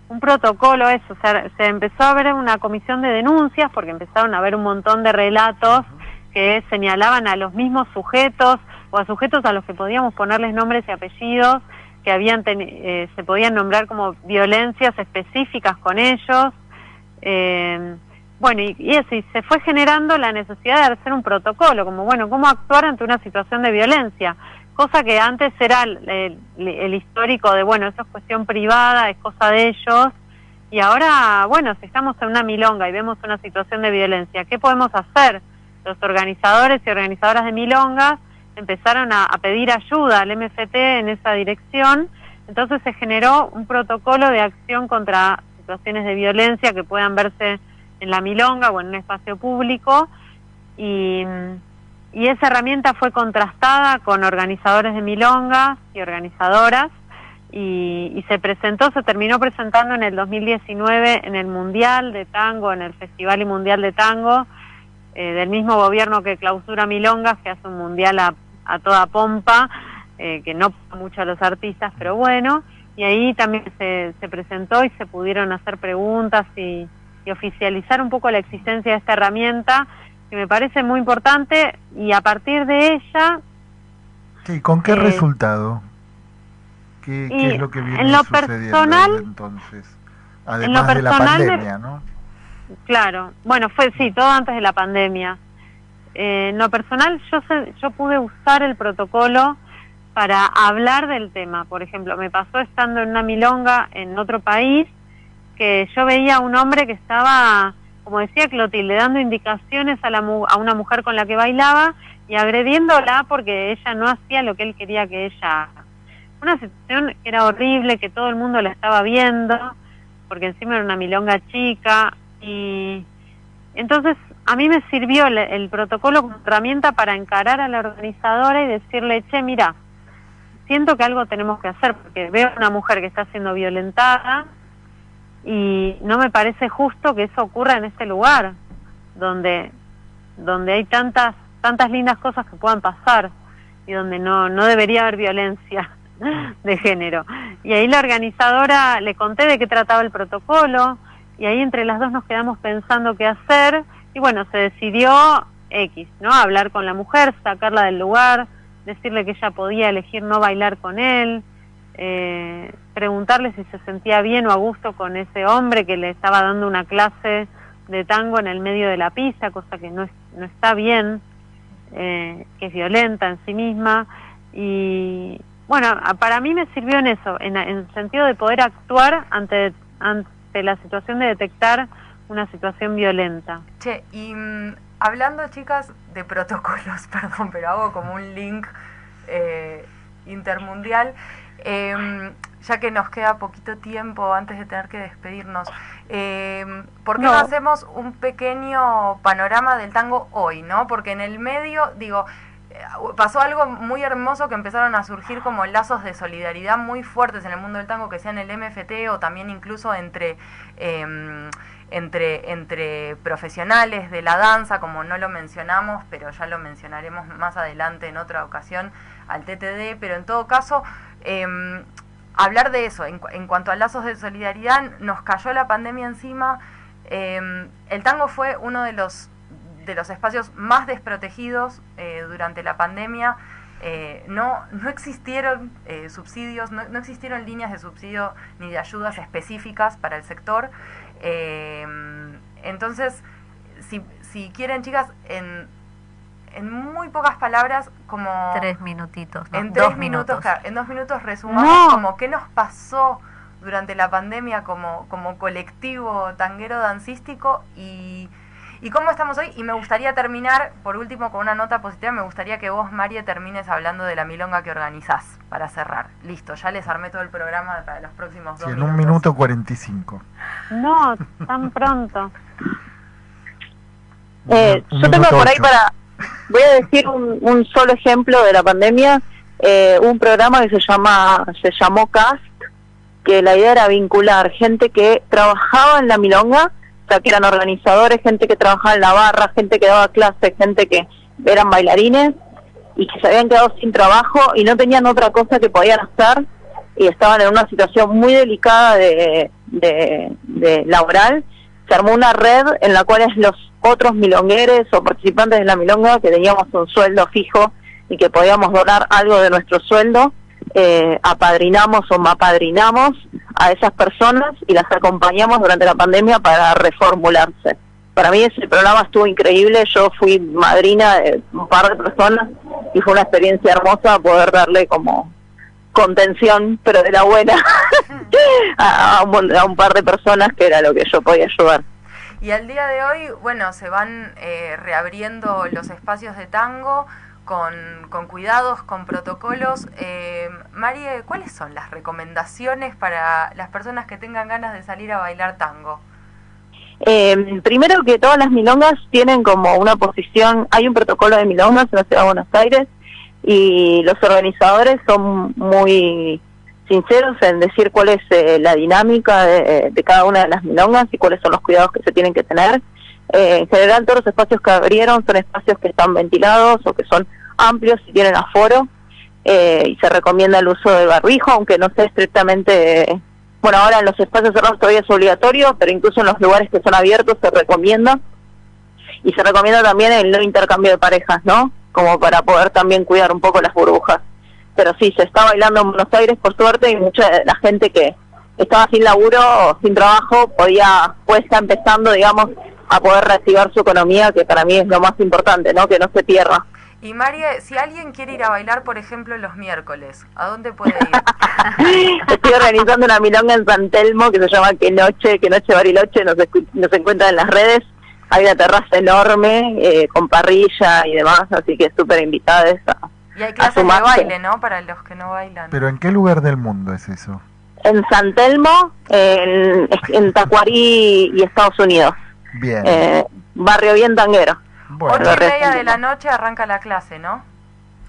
Un protocolo, eso, se empezó a ver una comisión de denuncias porque empezaron a ver un montón de relatos que señalaban a los mismos sujetos o a sujetos a los que podíamos ponerles nombres y apellidos, que se podían nombrar como violencias específicas con ellos. Bueno, y eso, y se fue generando la necesidad de hacer un protocolo, como, bueno, cómo actuar ante una situación de violencia, cosa que antes era el histórico de, bueno, eso es cuestión privada, es cosa de ellos, y ahora, bueno, si estamos en una milonga y vemos una situación de violencia, ¿qué podemos hacer? Los organizadores y organizadoras de milongas empezaron a pedir ayuda al MFT en esa dirección, entonces se generó un protocolo de acción contra situaciones de violencia que puedan verse en la milonga o en un espacio público, y esa herramienta fue contrastada con organizadores de milongas y organizadoras, y se terminó presentando en el 2019 en el Mundial de Tango, en el Festival y Mundial de Tango, del mismo gobierno que clausura milongas, que hace un mundial a toda pompa, que no mucho a los artistas, pero bueno, y ahí también se presentó y se pudieron hacer preguntas y oficializar un poco la existencia de esta herramienta, que me parece muy importante, y a partir de ella... ¿Y con qué resultado? ¿Qué es lo que viene en lo sucediendo personal, desde entonces? Además de la pandemia, ¿no? Claro, bueno, sí, todo antes de la pandemia. En lo personal, yo pude usar el protocolo para hablar del tema. Por ejemplo, me pasó estando en una milonga en otro país, que yo veía a un hombre que estaba, como decía Clotilde, dando indicaciones a una mujer con la que bailaba y agrediéndola porque ella no hacía lo que él quería que ella haga. Una situación que era horrible, que todo el mundo la estaba viendo, porque encima era una milonga chica, y entonces a mí me sirvió el protocolo como herramienta para encarar a la organizadora y decirle, che, mira, siento que algo tenemos que hacer, porque veo a una mujer que está siendo violentada y no me parece justo que eso ocurra en este lugar, donde hay tantas lindas cosas que puedan pasar y donde no debería haber violencia de género. Y ahí la organizadora le conté de qué trataba el protocolo, y ahí entre las dos nos quedamos pensando qué hacer, y bueno, se decidió ¿no? Hablar con la mujer, sacarla del lugar, decirle que ella podía elegir no bailar con él, preguntarle si se sentía bien o a gusto con ese hombre que le estaba dando una clase de tango en el medio de la pista, cosa que no está bien, que es violenta en sí misma. Y bueno, para mí me sirvió en eso, en el sentido de poder actuar ante la situación de detectar una situación violenta. Che, y hablando, chicas, de protocolos, perdón, pero hago como un link intermundial, ya que nos queda poquito tiempo antes de tener que despedirnos, ¿por qué no hacemos un pequeño panorama del tango hoy, no? Porque en el medio, digo, pasó algo muy hermoso, que empezaron a surgir como lazos de solidaridad muy fuertes en el mundo del tango, que sean el MFT o también incluso entre profesionales de la danza, como no lo mencionamos, pero ya lo mencionaremos más adelante en otra ocasión, al TTD, pero en todo caso, hablar de eso, en cuanto a lazos de solidaridad, nos cayó la pandemia encima, el tango fue uno de los espacios más desprotegidos durante la pandemia. No existieron subsidios, no existieron líneas de subsidio ni de ayudas específicas para el sector. Entonces, si quieren, chicas, en muy pocas palabras, como 3 minutitos, ¿no? en 2 minutos. Claro, en 2 minutos resumamos como qué nos pasó durante la pandemia como colectivo tanguero dancístico y cómo estamos hoy. Y me gustaría terminar, por último, con una nota positiva. Me gustaría que vos, María, termines hablando de la milonga que organizás, para cerrar. Listo, ya les armé todo el programa para los próximos 2 minutos. En 1 minuto 45. No, tan pronto. Yo tengo por ahí voy a decir un solo ejemplo de la pandemia, un programa que se llamó CAST, que la idea era vincular gente que trabajaba en la milonga, o sea, que eran organizadores, gente que trabajaba en la barra, gente que daba clases, gente que eran bailarines y que se habían quedado sin trabajo y no tenían otra cosa que podían hacer y estaban en una situación muy delicada de laboral. Se armó una red en la cual los otros milongueros o participantes de la milonga, que teníamos un sueldo fijo y que podíamos donar algo de nuestro sueldo, apadrinamos o mapadrinamos a esas personas y las acompañamos durante la pandemia para reformularse. Para mí ese programa estuvo increíble, yo fui madrina de un par de personas y fue una experiencia hermosa poder darle como contención, pero de la buena, a un par de personas, que era lo que yo podía ayudar. Y al día de hoy, bueno, se van reabriendo los espacios de tango con cuidados, con protocolos. María, ¿cuáles son las recomendaciones para las personas que tengan ganas de salir a bailar tango? Primero, que todas las milongas tienen como una posición, hay un protocolo de milongas en la ciudad de Buenos Aires y los organizadores son muy sinceros en decir cuál es la dinámica de cada una de las milongas y cuáles son los cuidados que se tienen que tener. En general, todos los espacios que abrieron son espacios que están ventilados o que son amplios y tienen aforo, y se recomienda el uso de barbijo, aunque no sea estrictamente... Bueno, ahora en los espacios cerrados todavía es obligatorio, pero incluso en los lugares que son abiertos se recomienda. Y se recomienda también el no intercambio de parejas, ¿no? Como para poder también cuidar un poco las burbujas. Pero sí, se está bailando en Buenos Aires, por suerte, y mucha de la gente que estaba sin laburo, sin trabajo, pues está empezando, digamos, a poder reactivar su economía, que para mí es lo más importante, ¿no? Que no se pierda. Y María, si alguien quiere ir a bailar, por ejemplo, los miércoles, ¿a dónde puede ir? Estoy organizando una milonga en San Telmo que se llama Que Noche Bariloche, nos encuentran en las redes. Hay una terraza enorme, con parrilla y demás, así que súper invitadas y hay clases de baile, ¿no? Para los que no bailan. ¿Pero en qué lugar del mundo es eso? En San Telmo, en Tacuarí y Estados Unidos. Bien. Barrio bien tanguero. Bueno. 8:30 de la noche arranca la clase, ¿no?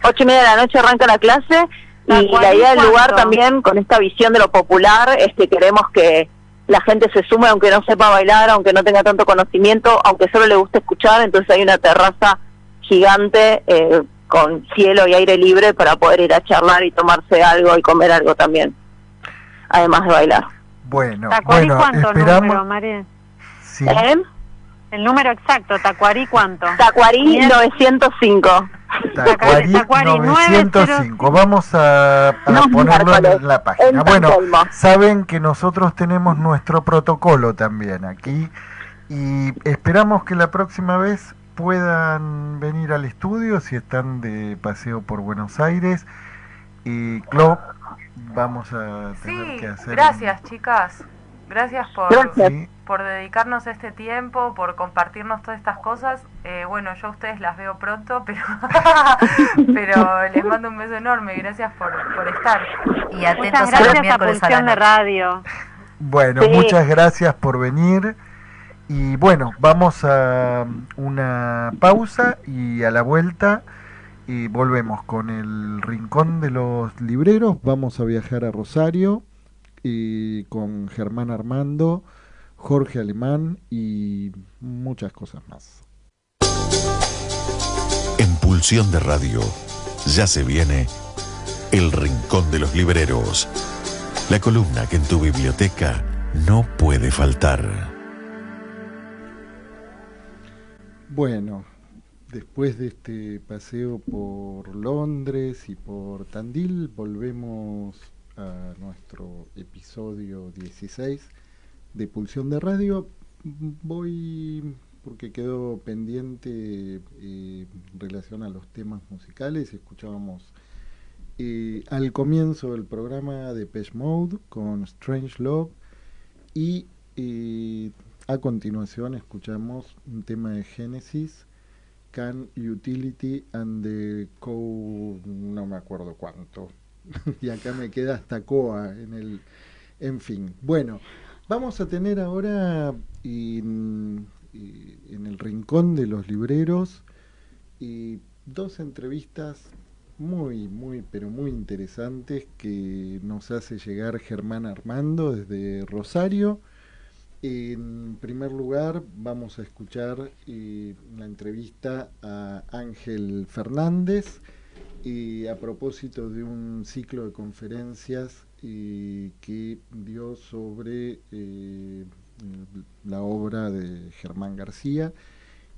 8:30 de la noche arranca la clase, y la idea del lugar también, con esta visión de lo popular, es que queremos que la gente se sume, aunque no sepa bailar, aunque no tenga tanto conocimiento, aunque solo le guste escuchar. Entonces hay una terraza gigante con cielo y aire libre para poder ir a charlar y tomarse algo y comer algo también, además de bailar. Bueno, ¿Tacuarí cuánto esperamos... número, María? Sí. El número exacto, ¿Tacuarí cuánto? Tacuarí 905. Tacuarí 905. Vamos a ponerlo en la página. Bueno, saben que nosotros tenemos nuestro protocolo también aquí, y esperamos que la próxima vez puedan venir al estudio si están de paseo por Buenos Aires. Y Clo, vamos a tener que hacer... Gracias, chicas. Gracias por dedicarnos este tiempo, por compartirnos todas estas cosas. Bueno, yo a ustedes las veo pronto, pero les mando un beso enorme. Gracias por estar. Y atentos muchas a los gracias miércoles a Pulsión de Radio. Bueno, sí. Muchas gracias por venir. Y bueno, vamos a una pausa y a la vuelta volvemos con el Rincón de los Libreros. Vamos a viajar a Rosario con Germán Armando, Jorge Alemán y muchas cosas más. En Pulsión de Radio ya se viene El Rincón de los Libreros, la columna que en tu biblioteca no puede faltar. Bueno, después de este paseo por Londres y por Tandil, volvemos a nuestro episodio 16 de Pulsión de Radio. Voy, porque quedó pendiente en relación a los temas musicales, escuchábamos al comienzo del programa Depeche Mode con Strange Love, y a continuación escuchamos un tema de Genesis, Can Utility and the no me acuerdo cuánto. Y acá me queda hasta Coa en fin. Bueno, vamos a tener ahora en el Rincón de los Libreros dos entrevistas pero muy interesantes que nos hace llegar Germán Armando desde Rosario. En primer lugar, vamos a escuchar la entrevista a Ángel Fernández, a propósito de un ciclo de conferencias que dio sobre la obra de Germán García.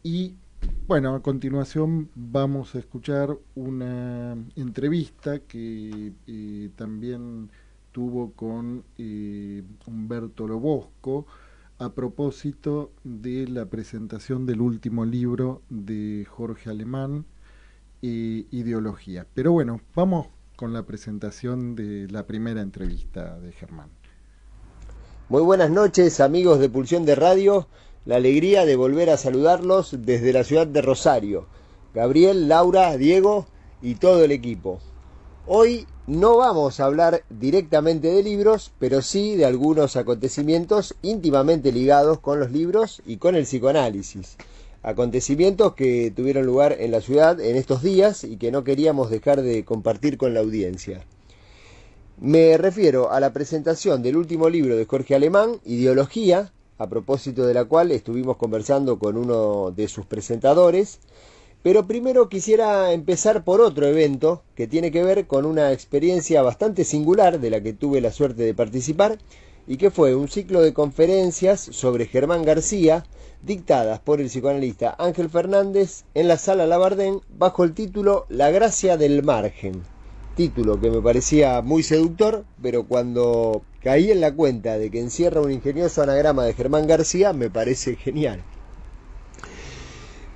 Y bueno, a continuación vamos a escuchar una entrevista que también tuvo con Humberto Lobosco a propósito de la presentación del último libro de Jorge Alemán, Ideología. Pero bueno, vamos con la presentación de la primera entrevista de Germán. Muy buenas noches, amigos de Pulsión de Radio. La alegría de volver a saludarlos desde la ciudad de Rosario. Gabriel, Laura, Diego y todo el equipo. Hoy no vamos a hablar directamente de libros, pero sí de algunos acontecimientos íntimamente ligados con los libros y con el psicoanálisis. Acontecimientos que tuvieron lugar en la ciudad en estos días y que no queríamos dejar de compartir con la audiencia. Me refiero a la presentación del último libro de Jorge Alemán, Ideología, a propósito de la cual estuvimos conversando con uno de sus presentadores. Pero primero quisiera empezar por otro evento que tiene que ver con una experiencia bastante singular de la que tuve la suerte de participar, y que fue un ciclo de conferencias sobre Germán García dictadas por el psicoanalista Ángel Fernández en la Sala Labardén bajo el título La gracia del margen. Título que me parecía muy seductor, pero cuando caí en la cuenta de que encierra un ingenioso anagrama de Germán García, me parece genial.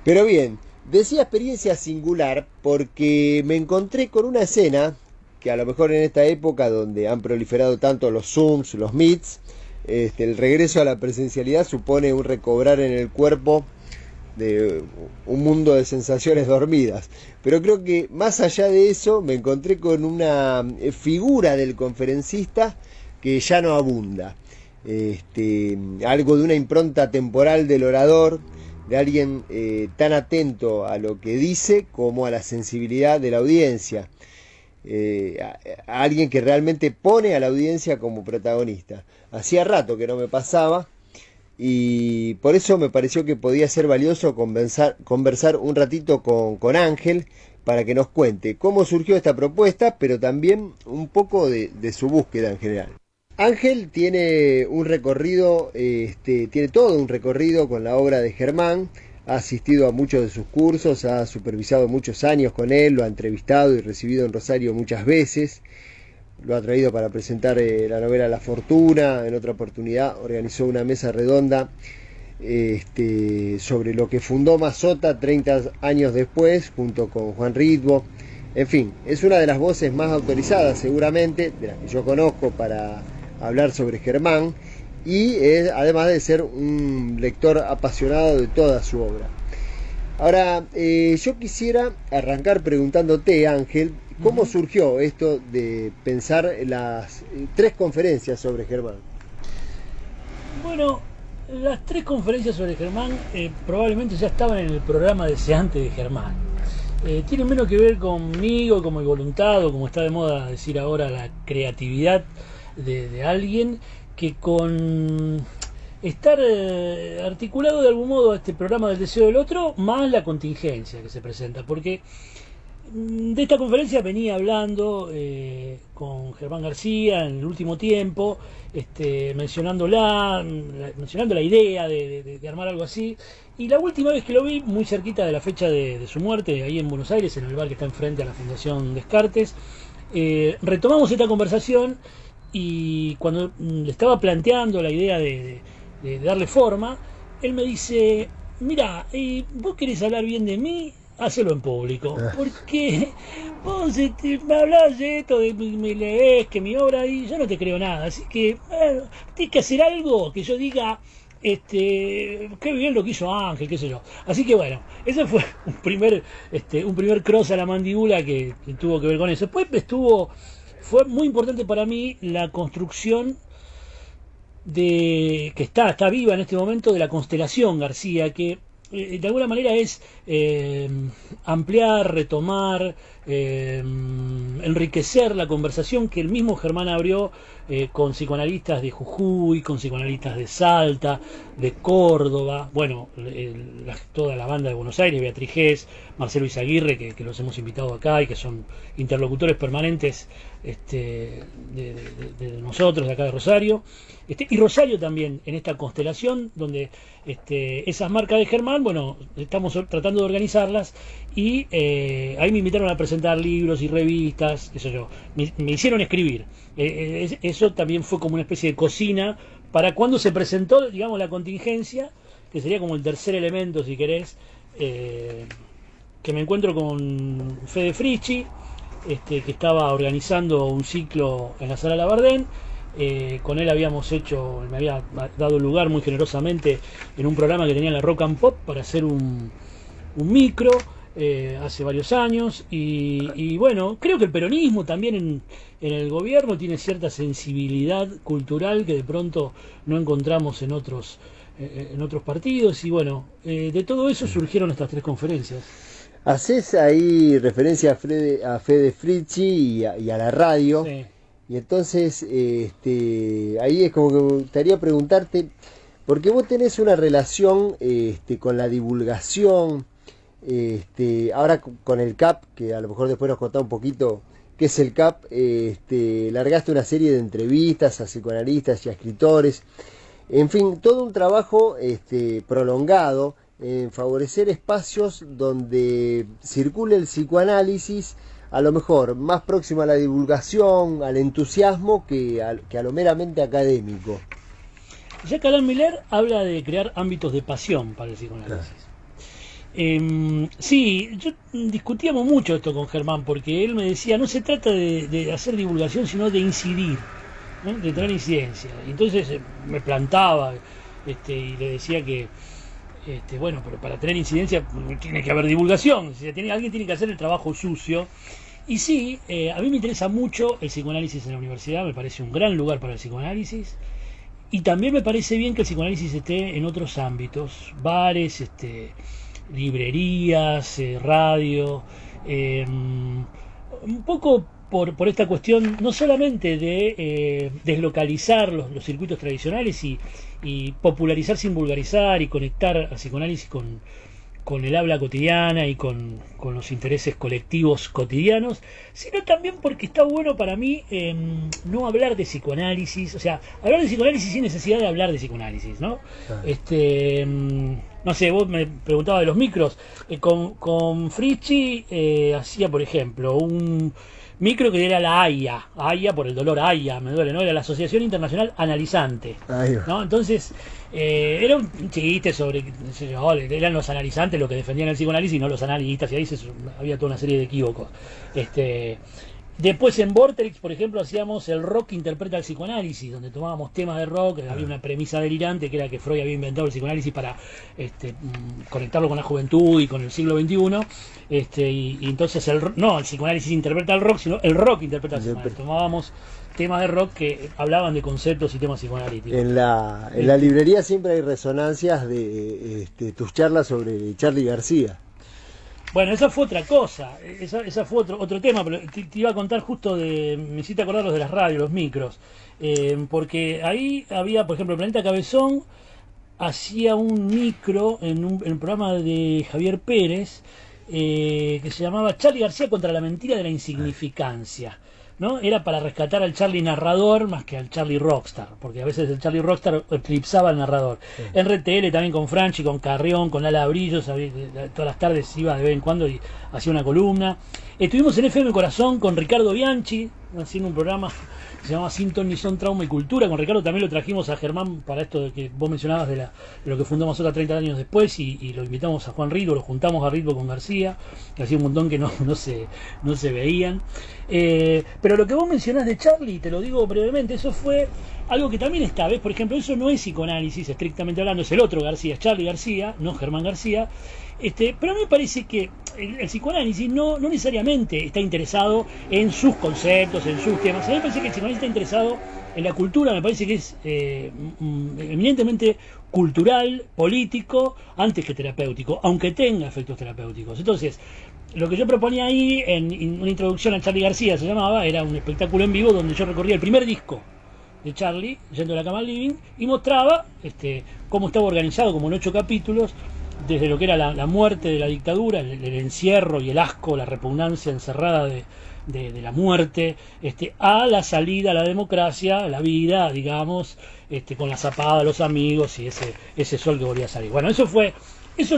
Pero bien, decía experiencia singular porque me encontré con una escena que a lo mejor en esta época donde han proliferado tanto los Zooms, los Meets, el regreso a la presencialidad supone un recobrar en el cuerpo de un mundo de sensaciones dormidas. Pero creo que más allá de eso me encontré con una figura del conferencista que ya no abunda. Algo de una impronta temporal del orador, de alguien tan atento a lo que dice como a la sensibilidad de la audiencia. A alguien que realmente pone a la audiencia como protagonista. Hacía rato que no me pasaba y por eso me pareció que podía ser valioso conversar un ratito con Ángel para que nos cuente cómo surgió esta propuesta, pero también un poco de su búsqueda en general. Ángel tiene un recorrido, tiene todo un recorrido con la obra de Germán, ha asistido a muchos de sus cursos, ha supervisado muchos años con él, lo ha entrevistado y recibido en Rosario muchas veces, lo ha traído para presentar la novela La Fortuna, en otra oportunidad organizó una mesa redonda sobre lo que fundó Mazota 30 años después, junto con Juan Ritbo. En fin, es una de las voces más autorizadas seguramente, de las que yo conozco para hablar sobre Germán, y además de ser un lector apasionado de toda su obra. Ahora, yo quisiera arrancar preguntándote, Ángel, ¿cómo surgió esto de pensar las 3 conferencias sobre Germán? Bueno, las 3 conferencias sobre Germán probablemente ya estaban en el programa deseante de Germán. Tienen menos que ver conmigo, como mi voluntad, o como está de moda decir ahora, la creatividad de alguien, que con estar articulado de algún modo a este programa del deseo del otro, más la contingencia que se presenta, porque de esta conferencia venía hablando con Germán García en el último tiempo, mencionando la idea de armar algo así, y la última vez que lo vi, muy cerquita de la fecha de su muerte, ahí en Buenos Aires, en el bar que está enfrente a la Fundación Descartes, retomamos esta conversación. Y cuando le estaba planteando la idea de darle forma, él me dice: mira, vos querés hablar bien de mí, hacelo en público, porque vos me hablás de esto, me lees que mi obra, y yo no te creo nada, así que tienes que hacer algo que yo diga, qué bien lo que hizo Ángel, qué sé yo. Así que bueno, ese fue un primer cross a la mandíbula que tuvo que ver con eso. Después fue muy importante para mí la construcción que está viva en este momento, de la constelación García, que de alguna manera es ampliar, retomar, enriquecer la conversación que el mismo Germán abrió con psicoanalistas de Jujuy, con psicoanalistas de Salta, de Córdoba, bueno, toda la banda de Buenos Aires, Beatriz Gess, Marcelo Izaguirre, que los hemos invitado acá y que son interlocutores permanentes de nosotros, de acá de Rosario, y Rosario también en esta constelación donde esas marcas de Germán, bueno, estamos tratando de organizarlas, y ahí me invitaron a presentar libros y revistas, qué sé yo, me hicieron escribir. Eso también fue como una especie de cocina para cuando se presentó, digamos, la contingencia, que sería como el tercer elemento, si querés, que me encuentro con Fede Fricci, que estaba organizando un ciclo en la Sala Labardén. Con él me había dado lugar muy generosamente en un programa que tenía en la Rock and Pop para hacer un micro hace varios años, y bueno, creo que el peronismo también en el gobierno tiene cierta sensibilidad cultural que de pronto no encontramos en otros partidos, y bueno, de todo eso surgieron estas 3 conferencias. Haces ahí referencia a Fede Fricci y a la radio. Sí. Y entonces ahí es como que me gustaría preguntarte, porque vos tenés una relación con la divulgación, ahora con el CAP, que a lo mejor después nos contás un poquito qué es el CAP, largaste una serie de entrevistas a psicoanalistas y a escritores, en fin, todo un trabajo prolongado en favorecer espacios donde circule el psicoanálisis a lo mejor más próximo a la divulgación, al entusiasmo, que a lo meramente académico. Jacques Alain Miller habla de crear ámbitos de pasión para el psicoanálisis. Sí, yo discutíamos mucho esto con Germán, porque él me decía, no se trata de hacer divulgación, sino de incidir, ¿no? De tener incidencia. Y entonces me plantaba y le decía que, bueno, pero para tener incidencia tiene que haber divulgación, alguien tiene que hacer el trabajo sucio. Y sí, a mí me interesa mucho el psicoanálisis en la universidad, me parece un gran lugar para el psicoanálisis. Y también me parece bien que el psicoanálisis esté en otros ámbitos, bares, librerías, radio, un poco por esta cuestión no solamente de deslocalizar los circuitos tradicionales y popularizar sin vulgarizar y conectar al psicoanálisis con el habla cotidiana y con los intereses colectivos cotidianos, sino también porque está bueno para mí no hablar de psicoanálisis, o sea, hablar de psicoanálisis sin necesidad de hablar de psicoanálisis, ¿no? Claro. No sé, vos me preguntabas de los micros, con Fritzi hacía, por ejemplo, un micro que era la AIA por el dolor, AIA, me duele, ¿no? Era la Asociación Internacional Analizante, ¿no? Entonces, era un chiste sobre, no sé, eran los analizantes los que defendían el psicoanálisis y no los analistas, y ahí había toda una serie de equívocos. Después en Vorterix, por ejemplo, hacíamos el rock que interpreta el psicoanálisis, donde tomábamos temas de rock, había una premisa delirante que era que Freud había inventado el psicoanálisis para conectarlo con la juventud y con el siglo XXI, y entonces el psicoanálisis interpreta el rock, sino el rock interpreta el psicoanálisis. Tomábamos temas de rock que hablaban de conceptos y temas psicoanalíticos. En la librería siempre hay resonancias de tus charlas sobre Charly García. Bueno, esa fue otra cosa, esa fue otro tema, pero te iba a contar justo me hiciste acordar los de las radios, los micros, porque ahí había, por ejemplo, Planeta Cabezón hacía un micro en un programa de Javier Pérez que se llamaba Charly García contra la mentira de la insignificancia, ¿no? Era para rescatar al Charly narrador más que al Charly rockstar, porque a veces el Charly rockstar eclipsaba al narrador. Sí. En RTL también con Franchi, con Carrión, con Lala Brillo, todas las tardes iba de vez en cuando y hacía una columna. Estuvimos en FM Corazón con Ricardo Bianchi, haciendo un programa que se llama Sin Ton ni Son, Trauma y Cultura. Con Ricardo también lo trajimos a Germán para esto de que vos mencionabas de lo que fundó Mazota 30 años después, y lo invitamos a Juan Ritmo, lo juntamos a Ritmo con García, que hacía un montón que no se veían. Pero lo que vos mencionás de Charly, te lo digo brevemente, eso fue algo que también está, ¿ves? Por ejemplo, eso no es psicoanálisis estrictamente hablando, es el otro García, es Charly García, no Germán García. Pero a mí me parece que el psicoanálisis no necesariamente está interesado en sus conceptos, en sus temas. A mí me parece que el psicoanálisis está interesado en la cultura, me parece que es eminentemente cultural, político, antes que terapéutico, aunque tenga efectos terapéuticos. Entonces, lo que yo proponía ahí, en una introducción a Charly García se llamaba, era un espectáculo en vivo donde yo recorría el primer disco de Charly, yendo a la cama al living, y mostraba cómo estaba organizado, como en 8 capítulos, desde lo que era la muerte de la dictadura, el encierro y el asco, la repugnancia encerrada de la muerte, a la salida a la democracia, la vida, digamos, con la zapada, los amigos y ese sol que volvía a salir. Bueno, eso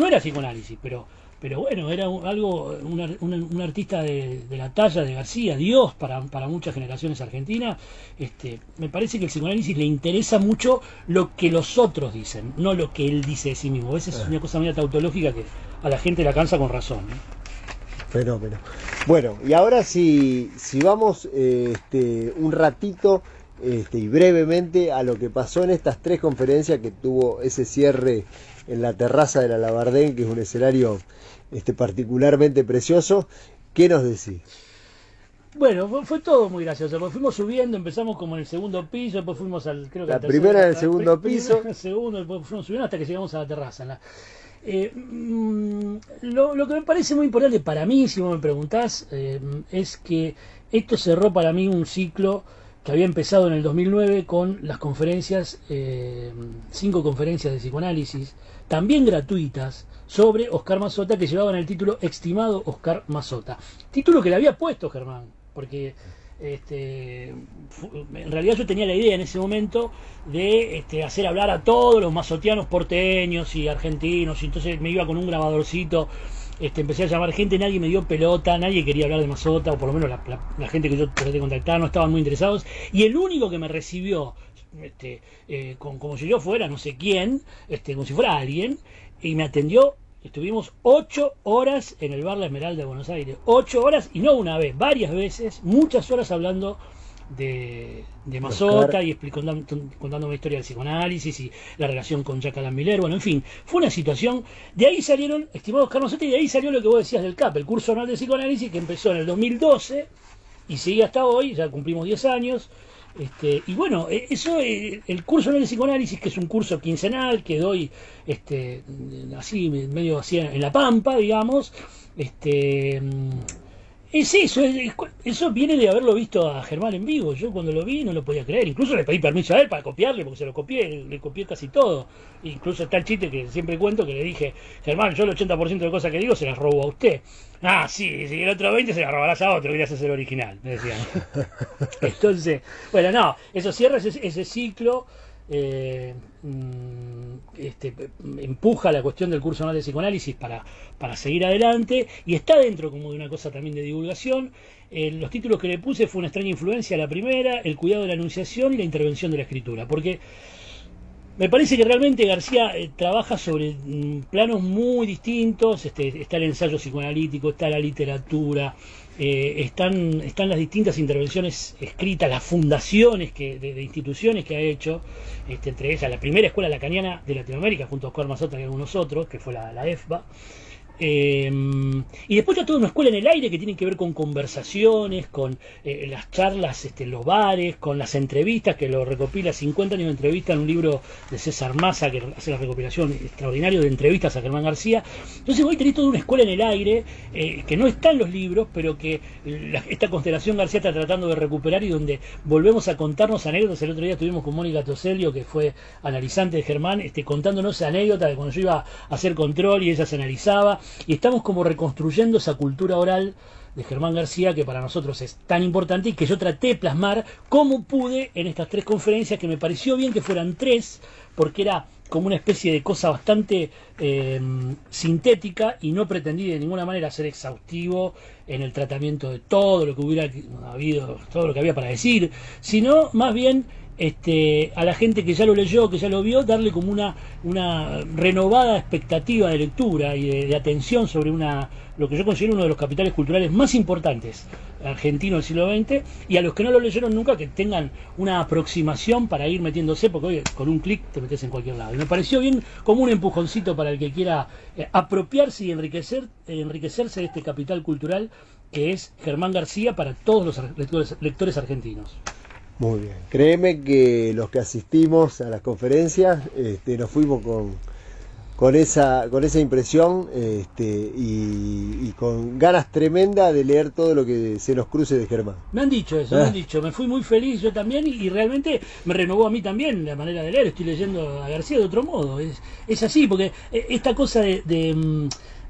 no era psicoanálisis, pero bueno, era un artista de la talla de García, Dios para muchas generaciones argentinas. Me parece que el psicoanálisis le interesa mucho lo que los otros dicen, no lo que él dice de sí mismo. A veces es una cosa media tautológica que a la gente la cansa con razón, ¿no? Fenómeno. Bueno, y ahora si vamos un ratito y brevemente a lo que pasó en estas 3 conferencias que tuvo ese cierre en la terraza de la Labardén, que es un escenario particularmente precioso. ¿Qué nos decís? Bueno, fue todo muy gracioso, porque fuimos subiendo, empezamos como en el segundo piso, después fuimos al la primera en el segundo piso, el segundo, después fuimos subiendo hasta que llegamos a la terraza. Lo que me parece muy importante para mí, si vos me preguntás, es que esto cerró para mí un ciclo que había empezado en el 2009 con las conferencias, 5 conferencias de psicoanálisis, también gratuitas, sobre Oscar Mazota, que llevaban el título Estimado Oscar Mazota. Título que le había puesto Germán, porque en realidad yo tenía la idea en ese momento de hacer hablar a todos los mazotianos porteños y argentinos, y entonces me iba con un grabadorcito empecé a llamar gente, nadie me dio pelota, nadie quería hablar de Mazota, o por lo menos la gente que yo traté de contactar no estaban muy interesados, y el único que me recibió como si yo fuera no sé quién, como si fuera alguien, y me atendió. Estuvimos 8 horas en el bar La Esmeralda de Buenos Aires, 8 horas, y no una vez, varias veces, muchas horas hablando de Mazota y contándome la historia del psicoanálisis y la relación con Jacques Alain Miller. Bueno, en fin, fue una situación. De ahí salieron, estimados Carlos Mazota, y de ahí salió lo que vos decías del CAP, el curso anual de psicoanálisis, que empezó en el 2012 y sigue hasta hoy, ya cumplimos 10 años. Y bueno, eso, el curso anual de psicoanálisis, que es un curso quincenal que doy así, medio así en La Pampa, digamos, es eso viene de haberlo visto a Germán en vivo. Yo cuando lo vi no lo podía creer, incluso le pedí permiso a él para copiarle, porque se lo copié, le copié casi todo. Incluso está el chiste que siempre cuento, que le dije: Germán, yo el 80% de cosas que digo se las robo a usted. Ah, sí, el otro 20 se las robarás a otro, querías hacer el original, me decían. Entonces, bueno, no, eso cierra ese ciclo. Empuja la cuestión del curso anual de psicoanálisis para seguir adelante, y está dentro como de una cosa también de divulgación. Los títulos que le puse fue Una extraña influencia, la primera, El cuidado de la enunciación y la intervención de la escritura, porque me parece que realmente García trabaja sobre planos muy distintos. Está el ensayo psicoanalítico, está la literatura, están las distintas intervenciones escritas, las fundaciones de instituciones que ha hecho, entre ellas la primera escuela lacaniana de Latinoamérica, junto a Oscar Mazota y algunos otros, que fue la EFBA. Y después ya toda una escuela en el aire que tiene que ver con conversaciones, con las charlas en los bares, con las entrevistas, que lo recopila 50 años de entrevistas en un libro de César Massa, que hace la recopilación extraordinaria de entrevistas a Germán García. Entonces hoy tenés toda una escuela en el aire, que no está en los libros, pero que esta constelación García está tratando de recuperar, y donde volvemos a contarnos anécdotas. El otro día estuvimos con Mónica Toselio, que fue analizante de Germán, contándonos anécdotas de cuando yo iba a hacer control y ella se analizaba. Y estamos como reconstruyendo esa cultura oral de Germán García, que para nosotros es tan importante, y que yo traté de plasmar como pude en estas 3 conferencias, que me pareció bien que fueran 3, porque era como una especie de cosa bastante sintética, y no pretendí de ninguna manera ser exhaustivo en el tratamiento de todo lo que hubiera habido, todo lo que había para decir, sino más bien a la gente que ya lo leyó, que ya lo vio, darle como una renovada expectativa de lectura y de atención sobre lo que yo considero uno de los capitales culturales más importantes argentinos del siglo XX, y a los que no lo leyeron nunca, que tengan una aproximación para ir metiéndose, porque hoy con un clic te metes en cualquier lado. Y me pareció bien como un empujoncito para el que quiera apropiarse y enriquecerse de este capital cultural que es Germán García, para todos los lectores argentinos. Muy bien. Créeme que los que asistimos a las conferencias nos fuimos con esa impresión y con ganas tremendas de leer todo lo que se nos cruce de Germán. Me han dicho eso, me han dicho. Me fui muy feliz yo también, y realmente me renovó a mí también la manera de leer. Estoy leyendo a García de otro modo. Es así, porque esta cosa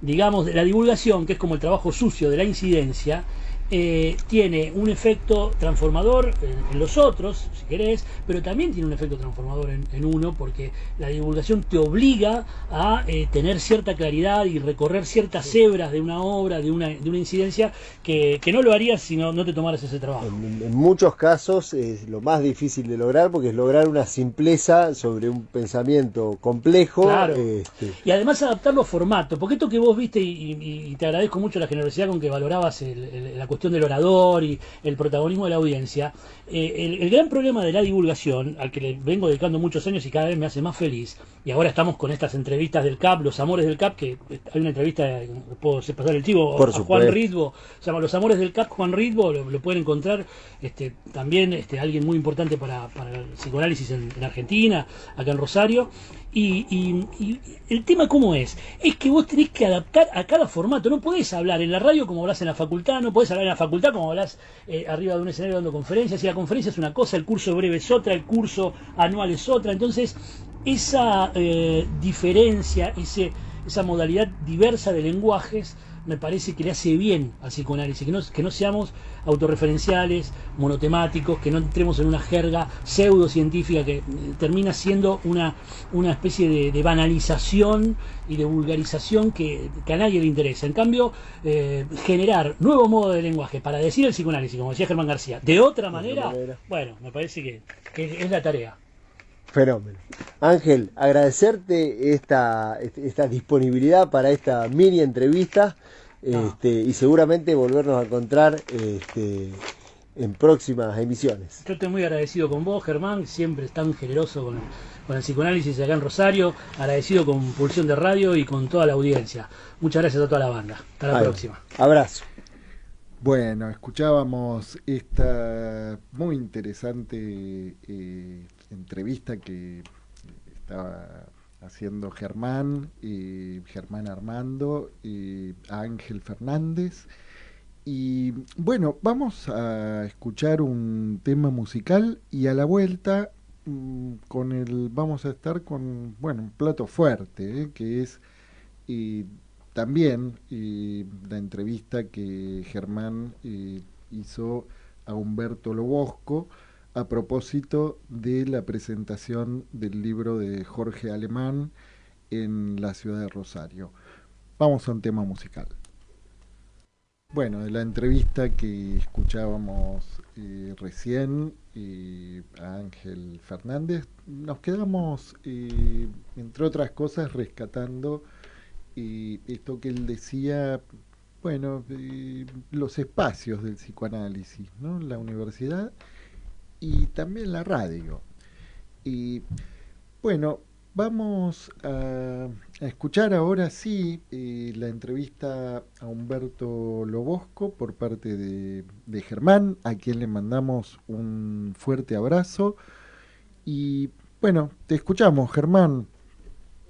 digamos, de la divulgación, que es como el trabajo sucio de la incidencia, tiene un efecto transformador en los otros, si querés, pero también tiene un efecto transformador en uno, porque la divulgación te obliga a tener cierta claridad y recorrer ciertas hebras de una obra, de una incidencia, que no lo harías si no te tomaras ese trabajo. En muchos casos es lo más difícil de lograr, porque es lograr una simpleza sobre un pensamiento complejo. Claro. Y además adaptarlo a formato, porque esto que vos viste, y te agradezco mucho la generosidad con que valorabas la cuestión del orador y el protagonismo de la audiencia. El gran problema de la divulgación, al que le vengo dedicando muchos años y cada vez me hace más feliz, y ahora estamos con estas entrevistas del CAP, Los Amores del CAP, que hay una entrevista, puedo pasar el chivo, a Juan Ritbo, se llama Los Amores del CAP, Juan Ritbo, lo pueden encontrar, también alguien muy importante para el psicoanálisis en Argentina, acá en Rosario. Y el tema ¿cómo es? Es que vos tenés que adaptar a cada formato. No podés hablar en la radio como hablas en la facultad, no podés hablar en la facultad como hablas arriba de un escenario dando conferencias. Y la conferencia es una cosa, el curso breve es otra, el curso anual es otra. Entonces, esa diferencia, esa modalidad diversa de lenguajes me parece que le hace bien al psicoanálisis, que no seamos autorreferenciales, monotemáticos, que no entremos en una jerga pseudocientífica que termina siendo una especie de banalización y de vulgarización que a nadie le interesa. En cambio, generar nuevo modo de lenguaje para decir el psicoanálisis, como decía Germán García, de otra manera, bueno, me parece que es la tarea. Fenómeno. Ángel, agradecerte esta disponibilidad para esta mini entrevista y seguramente volvernos a encontrar en próximas emisiones. Yo estoy muy agradecido con vos, Germán, siempre tan generoso con el psicoanálisis acá en Rosario, agradecido con Pulsión de Radio y con toda la audiencia. Muchas gracias a toda la banda. Hasta la próxima. Abrazo. Bueno, escuchábamos esta muy interesante entrevista que estaba haciendo Germán Armando a Ángel Fernández. Y bueno, vamos a escuchar un tema musical y a la vuelta vamos a estar con un plato fuerte, que es también la entrevista que Germán hizo a Humberto Lobosco a propósito de la presentación del libro de Jorge Alemán en la ciudad de Rosario. Vamos a un tema musical. Bueno, de la entrevista que escuchábamos recién a Ángel Fernández, nos quedamos, entre otras cosas, rescatando esto que él decía, los espacios del psicoanálisis, ¿no? La universidad y también la radio. Y bueno, vamos a escuchar ahora sí la entrevista a Humberto Lobosco por parte de Germán, a quien le mandamos un fuerte abrazo. Y bueno, te escuchamos, Germán.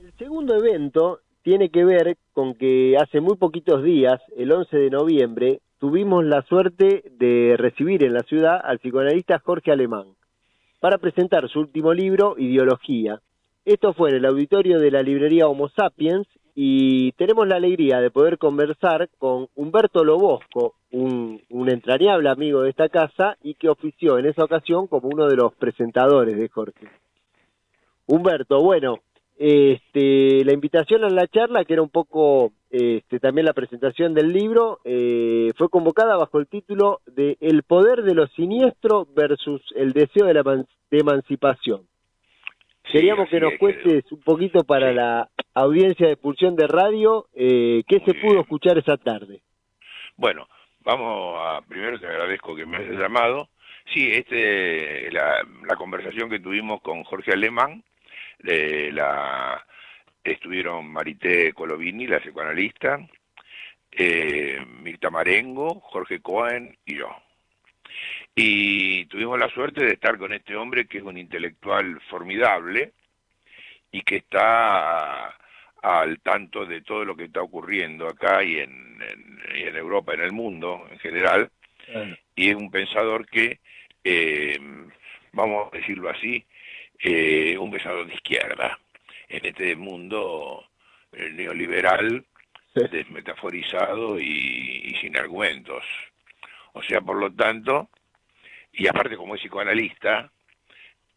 El segundo evento tiene que ver con que hace muy poquitos días, el 11 de noviembre, tuvimos la suerte de recibir en la ciudad al psicoanalista Jorge Alemán para presentar su último libro, Ideología. Esto fue en el auditorio de la librería Homo Sapiens y tenemos la alegría de poder conversar con Humberto Lobosco, un entrañable amigo de esta casa y que ofició en esa ocasión como uno de los presentadores de Jorge. Humberto, bueno, la invitación a la charla, que era un poco también la presentación del libro, fue convocada bajo el título de El poder de lo siniestro versus el deseo de la emancipación. Queríamos que nos cuentes un poquito para la audiencia de Pulsión de Radio, qué se pudo escuchar esa tarde. Bueno, primero te agradezco que me hayas llamado. Sí, la conversación que tuvimos con Jorge Alemán, estuvieron Marité Colovini, la psicoanalista, Mirta Marengo, Jorge Cohen y yo. Y tuvimos la suerte de estar con este hombre que es un intelectual formidable y que está al tanto de todo lo que está ocurriendo acá y en Europa, en el mundo en general, y es un pensador que, vamos a decirlo así, un pensador de izquierda, en este mundo neoliberal, desmetaforizado y sin argumentos. O sea, por lo tanto, y aparte como es psicoanalista,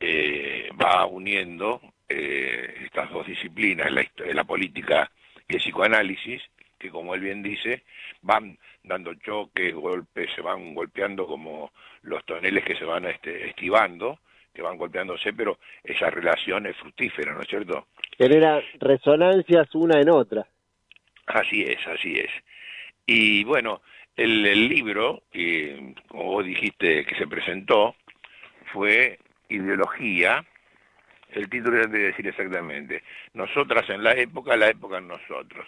va uniendo estas dos disciplinas, la política y el psicoanálisis, que como él bien dice, van dando choques, golpes, se van golpeando como los toneles que se van esquivando, que van golpeándose, pero esa relación es fructífera, ¿no es cierto? Genera resonancias una en otra. Así es, así es. Y bueno, el libro, como vos dijiste que se presentó, fue Ideología. El título es de decir exactamente, nosotras en la época en nosotros.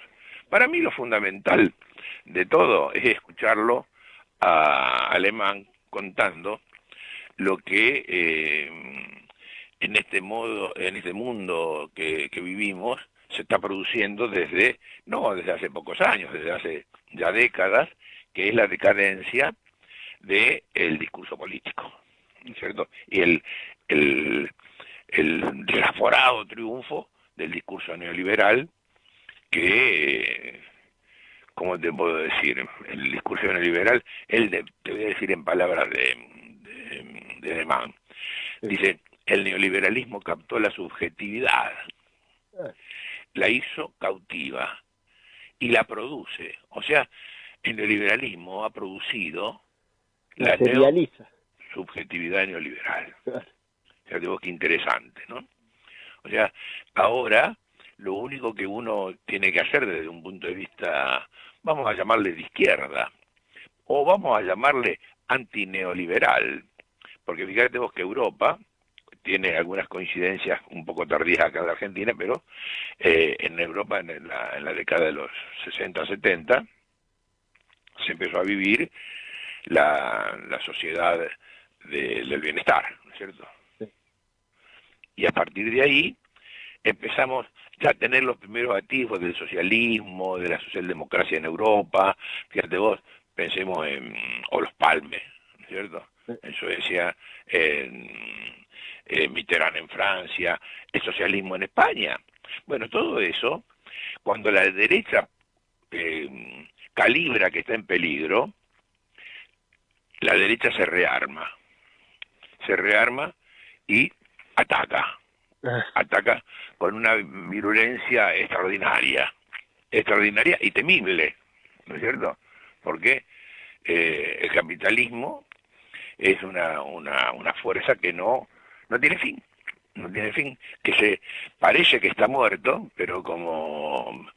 Para mí lo fundamental de todo es escucharlo a Alemán contando lo que en este mundo que vivimos se está produciendo no desde hace pocos años, desde hace ya décadas, que es la decadencia del discurso político, ¿cierto? Y el desaforado triunfo del discurso neoliberal que ¿cómo te puedo decir? El discurso neoliberal, te voy a decir en palabras de Alemán, dice, el neoliberalismo captó la subjetividad, la hizo cautiva y la produce. O sea, el neoliberalismo ha producido la subjetividad neoliberal. O sea, digo, qué interesante, ¿no? O sea, ahora lo único que uno tiene que hacer desde un punto de vista, vamos a llamarle de izquierda, o vamos a llamarle antineoliberal, porque fíjate vos que Europa tiene algunas coincidencias un poco tardías acá en la Argentina, pero en Europa en la década de los 60, 70, se empezó a vivir la sociedad del bienestar, ¿no es cierto? Sí. Y a partir de ahí empezamos ya a tener los primeros atisbos del socialismo, de la socialdemocracia en Europa. Fíjate vos, pensemos en Olof Palme, ¿no es cierto? En Suecia, en Mitterrand en Francia, el socialismo en España. Bueno, todo eso, cuando la derecha calibra que está en peligro, la derecha se rearma y ataca con una virulencia extraordinaria y temible, ¿no es cierto? Porque el capitalismo es una fuerza que no tiene fin, que parece que está muerto, pero como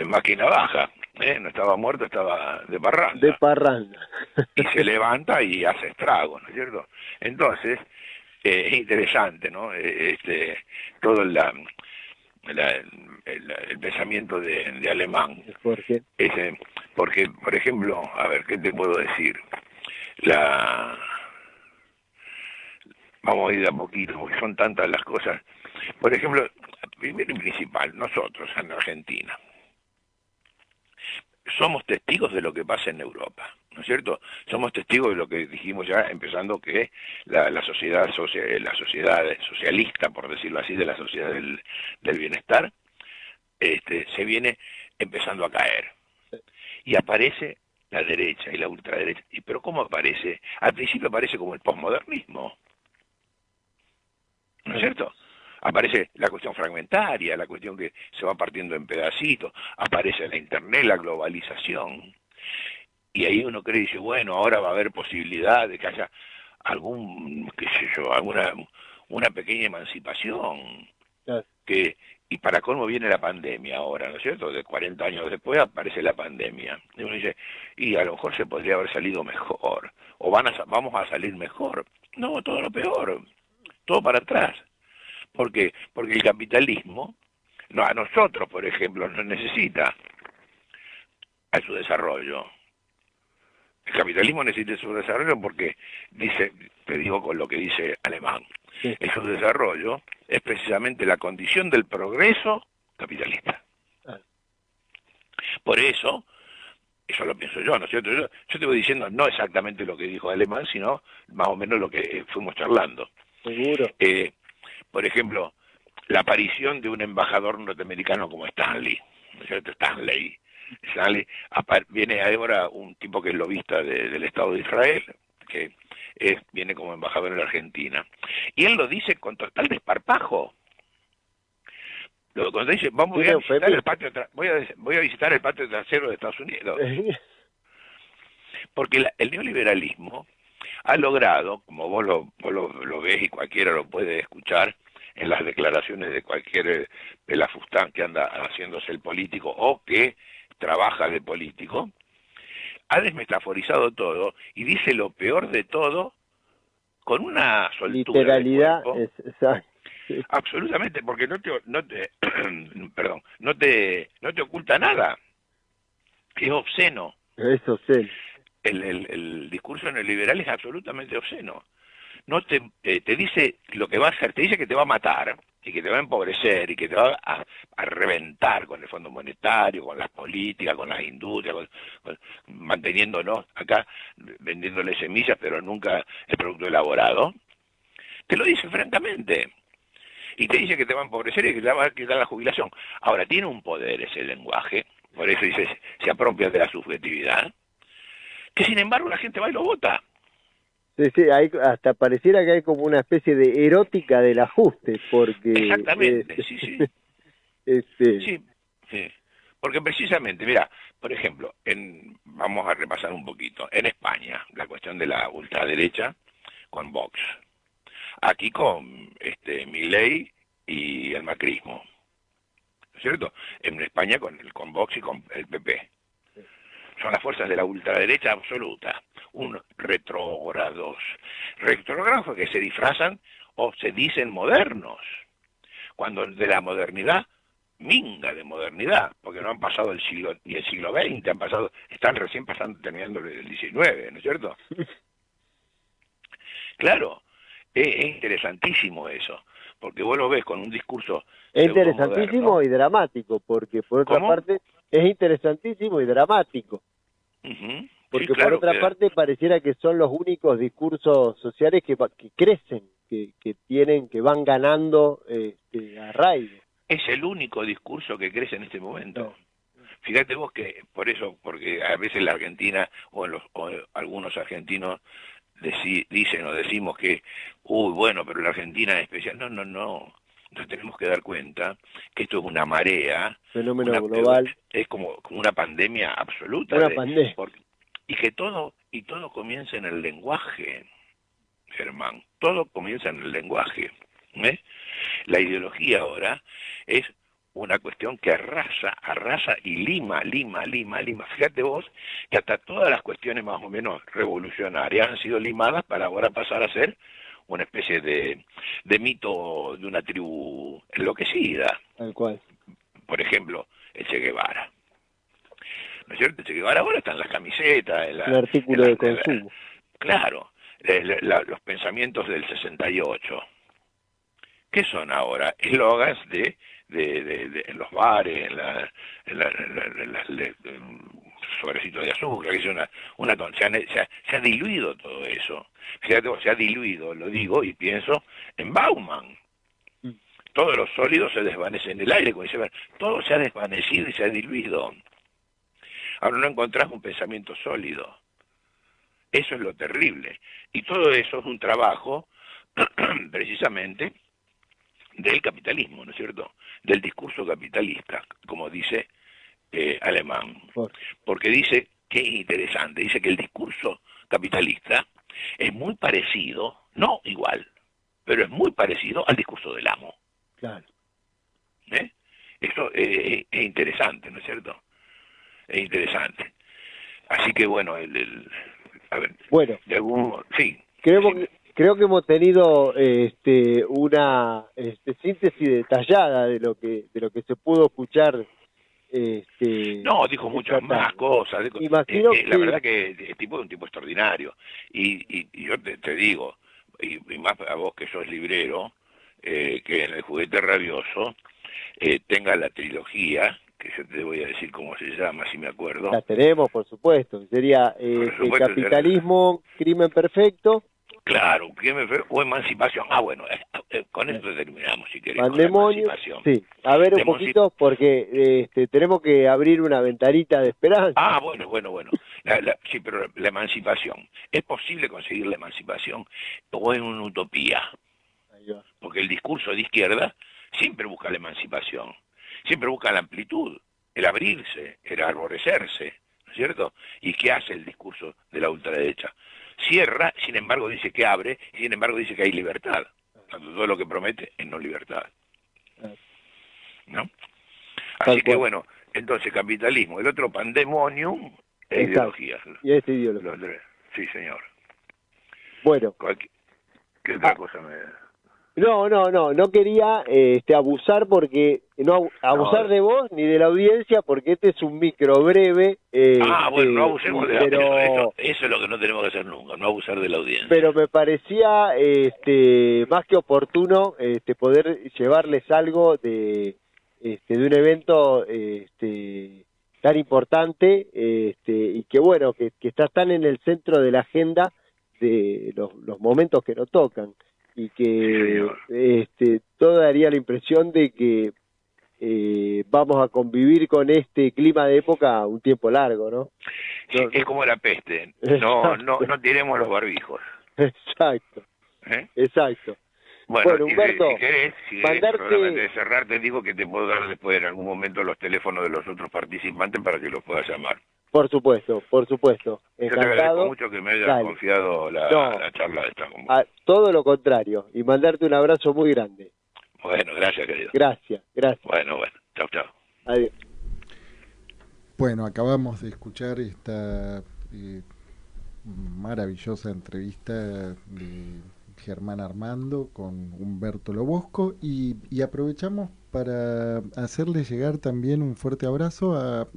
máquina baja, no estaba muerto, estaba de parranda. Y se levanta y hace estragos, ¿no es cierto? Entonces, es interesante, ¿no? Todo el pensamiento de Alemán. ¿Por qué? Porque, por ejemplo, a ver, ¿qué te puedo decir? Vamos a ir de a poquito, porque son tantas las cosas. Por ejemplo, primero y principal, nosotros en Argentina somos testigos de lo que pasa en Europa, ¿no es cierto? Somos testigos de lo que dijimos ya, empezando que la sociedad socialista, por decirlo así, de la sociedad del bienestar, se viene empezando a caer. Y aparece la derecha y la ultraderecha. ¿Pero cómo aparece? Al principio aparece como el posmodernismo, ¿no es cierto? Aparece la cuestión fragmentaria, la cuestión que se va partiendo en pedacitos, aparece la internet, la globalización, y ahí uno cree y dice, bueno, ahora va a haber posibilidad de que haya una pequeña emancipación, y para colmo viene la pandemia ahora, ¿no es cierto? De 40 años después aparece la pandemia, y uno dice, y a lo mejor se podría haber salido mejor, o vamos a salir mejor. No, todo lo peor, todo para atrás. ¿Por qué? Porque el capitalismo, a nosotros, por ejemplo, nos necesita a su desarrollo. El capitalismo necesita su desarrollo porque, te digo con lo que dice Alemán, su desarrollo es precisamente la condición del progreso capitalista. Por eso lo pienso yo, ¿no es cierto? Yo te voy diciendo no exactamente lo que dijo Alemán, sino más o menos lo que fuimos charlando. Seguro. Por ejemplo, la aparición de un embajador norteamericano como Stanley, ¿no es cierto? Stanley viene ahora un tipo que es lobista del Estado de Israel, que viene como embajador en la Argentina. Y él lo dice con total desparpajo. Cuando dice, voy a visitar el patio trasero de Estados Unidos. Porque el neoliberalismo ha logrado, como vos lo ves y cualquiera lo puede escuchar en las declaraciones de cualquier pelafustán que anda haciéndose el político o que trabaja de político, ha desmetaforizado todo y dice lo peor de todo con una soltura. Literalidad, absolutamente, porque no te oculta nada. Es obsceno. Es obsceno. El discurso neoliberal es absolutamente obsceno. No te dice lo que va a hacer, te dice que te va a matar y que te va a empobrecer y que te va a reventar con el Fondo Monetario, con las políticas, con las industrias, manteniéndonos acá, vendiéndole semillas, pero nunca el producto elaborado. Te lo dice francamente. Y te dice que te va a empobrecer y que te va a quitar la jubilación. Ahora, tiene un poder ese lenguaje, por eso dice, se apropia de la subjetividad, que sin embargo la gente va y lo vota. Sí, sí, hasta pareciera que hay como una especie de erótica del ajuste, porque... Exactamente, sí, sí. Sí, sí. Porque precisamente, mira, por ejemplo, vamos a repasar un poquito. En España, la cuestión de la ultraderecha con Vox. Aquí con Milei y el macrismo. ¿No es cierto? En España con Vox y con el PP. Son las fuerzas de la ultraderecha absoluta. Retrógrados que se disfrazan o se dicen modernos, cuando de la modernidad minga de modernidad, porque no han pasado el siglo XX, están recién terminando el XIX, ¿no es cierto? Claro, es interesantísimo eso, porque vos lo ves con un discurso es interesantísimo y dramático, porque por otra parte es interesantísimo y dramático. Porque sí, claro, por otra parte pareciera que son los únicos discursos sociales que crecen, que van ganando arraigo. Es el único discurso que crece en este momento. Fíjate vos que porque a veces la Argentina o algunos argentinos dicen o decimos que, bueno, pero la Argentina es especial. No. Entonces tenemos que dar cuenta que esto es una marea, fenómeno global, es como una pandemia absoluta, pandemia. Y que todo comienza en el lenguaje, Germán, todo comienza en el lenguaje. La ideología ahora es una cuestión que arrasa y lima. Fíjate vos que hasta todas las cuestiones más o menos revolucionarias han sido limadas para ahora pasar a ser una especie de mito de una tribu enloquecida. Tal cual. Por ejemplo, el Che Guevara. ¿No es cierto? El Che Guevara ahora está en las camisetas. El artículo de consumo. Claro, los pensamientos del 68. ¿Qué son ahora? Eslogans en los bares, sobrecitos de azúcar, que es se ha diluido todo eso. Fíjate, se ha diluido, lo digo y pienso en Bauman. Todos los sólidos se desvanecen en el aire, como dice, todo se ha desvanecido y se ha diluido. Ahora no encontrás un pensamiento sólido. Eso es lo terrible. Y todo eso es un trabajo, precisamente, del capitalismo, ¿no es cierto? Del discurso capitalista, como dice Alemán. Porque dice que es interesante, dice que el discurso capitalista es muy parecido, no igual, pero es muy parecido al discurso del amo. Claro. Eso es interesante, ¿no es cierto? Es interesante. Así que bueno, a ver, bueno, de algún, sí. Creo que hemos tenido una síntesis detallada de lo que se pudo escuchar. No, dijo muchas más cosas. Imagino que... La verdad que el tipo es un tipo extraordinario. Y yo te digo, y más a vos que sos librero, que en el Juguete Rabioso tenga la trilogía, que yo te voy a decir cómo se llama, si me acuerdo. La tenemos, por supuesto. Sería el capitalismo, crimen perfecto. Claro, o emancipación. Bueno, con esto terminamos, si querés. Pandemonio, sí. A ver un poquito, porque tenemos que abrir una ventanita de esperanza. Bueno. Sí, pero la emancipación. ¿Es posible conseguir la emancipación o es una utopía? Porque el discurso de izquierda siempre busca la emancipación. Siempre busca la amplitud, el abrirse, el arborecerse, ¿no es cierto? ¿Y qué hace el discurso de la ultraderecha? Cierra, sin embargo dice que abre, y sin embargo dice que hay libertad. Cuando todo lo que promete es no libertad. ¿No? Así que bueno, entonces capitalismo, el otro pandemonium es ideología. Y es ideología. Sí, señor. Bueno. ¿Qué otra cosa me... No quería abusar de vos ni de la audiencia, porque este es un micro breve. Bueno, no abusemos de la audiencia. Eso es lo que no tenemos que hacer nunca, no abusar de la audiencia. Pero me parecía más que oportuno poder llevarles algo de un evento tan importante y que bueno, que está tan en el centro de la agenda de los momentos que nos tocan. Y que todo daría la impresión de que vamos a convivir con este clima de época un tiempo largo, ¿no? Es como la peste, no tiremos los barbijos. Exacto, exacto. Bueno, Humberto, si querés, de cerrar, te digo que te puedo dar después en algún momento los teléfonos de los otros participantes para que los puedas llamar. Por supuesto. Encantado. Yo te agradezco mucho que me hayas confiado la charla de esta conversación. Todo lo contrario, y mandarte un abrazo muy grande. Bueno, gracias, querido. Gracias. Bueno, chau. Adiós. Bueno, acabamos de escuchar esta maravillosa entrevista de Germán Armando con Humberto Lobosco y aprovechamos para hacerle llegar también un fuerte abrazo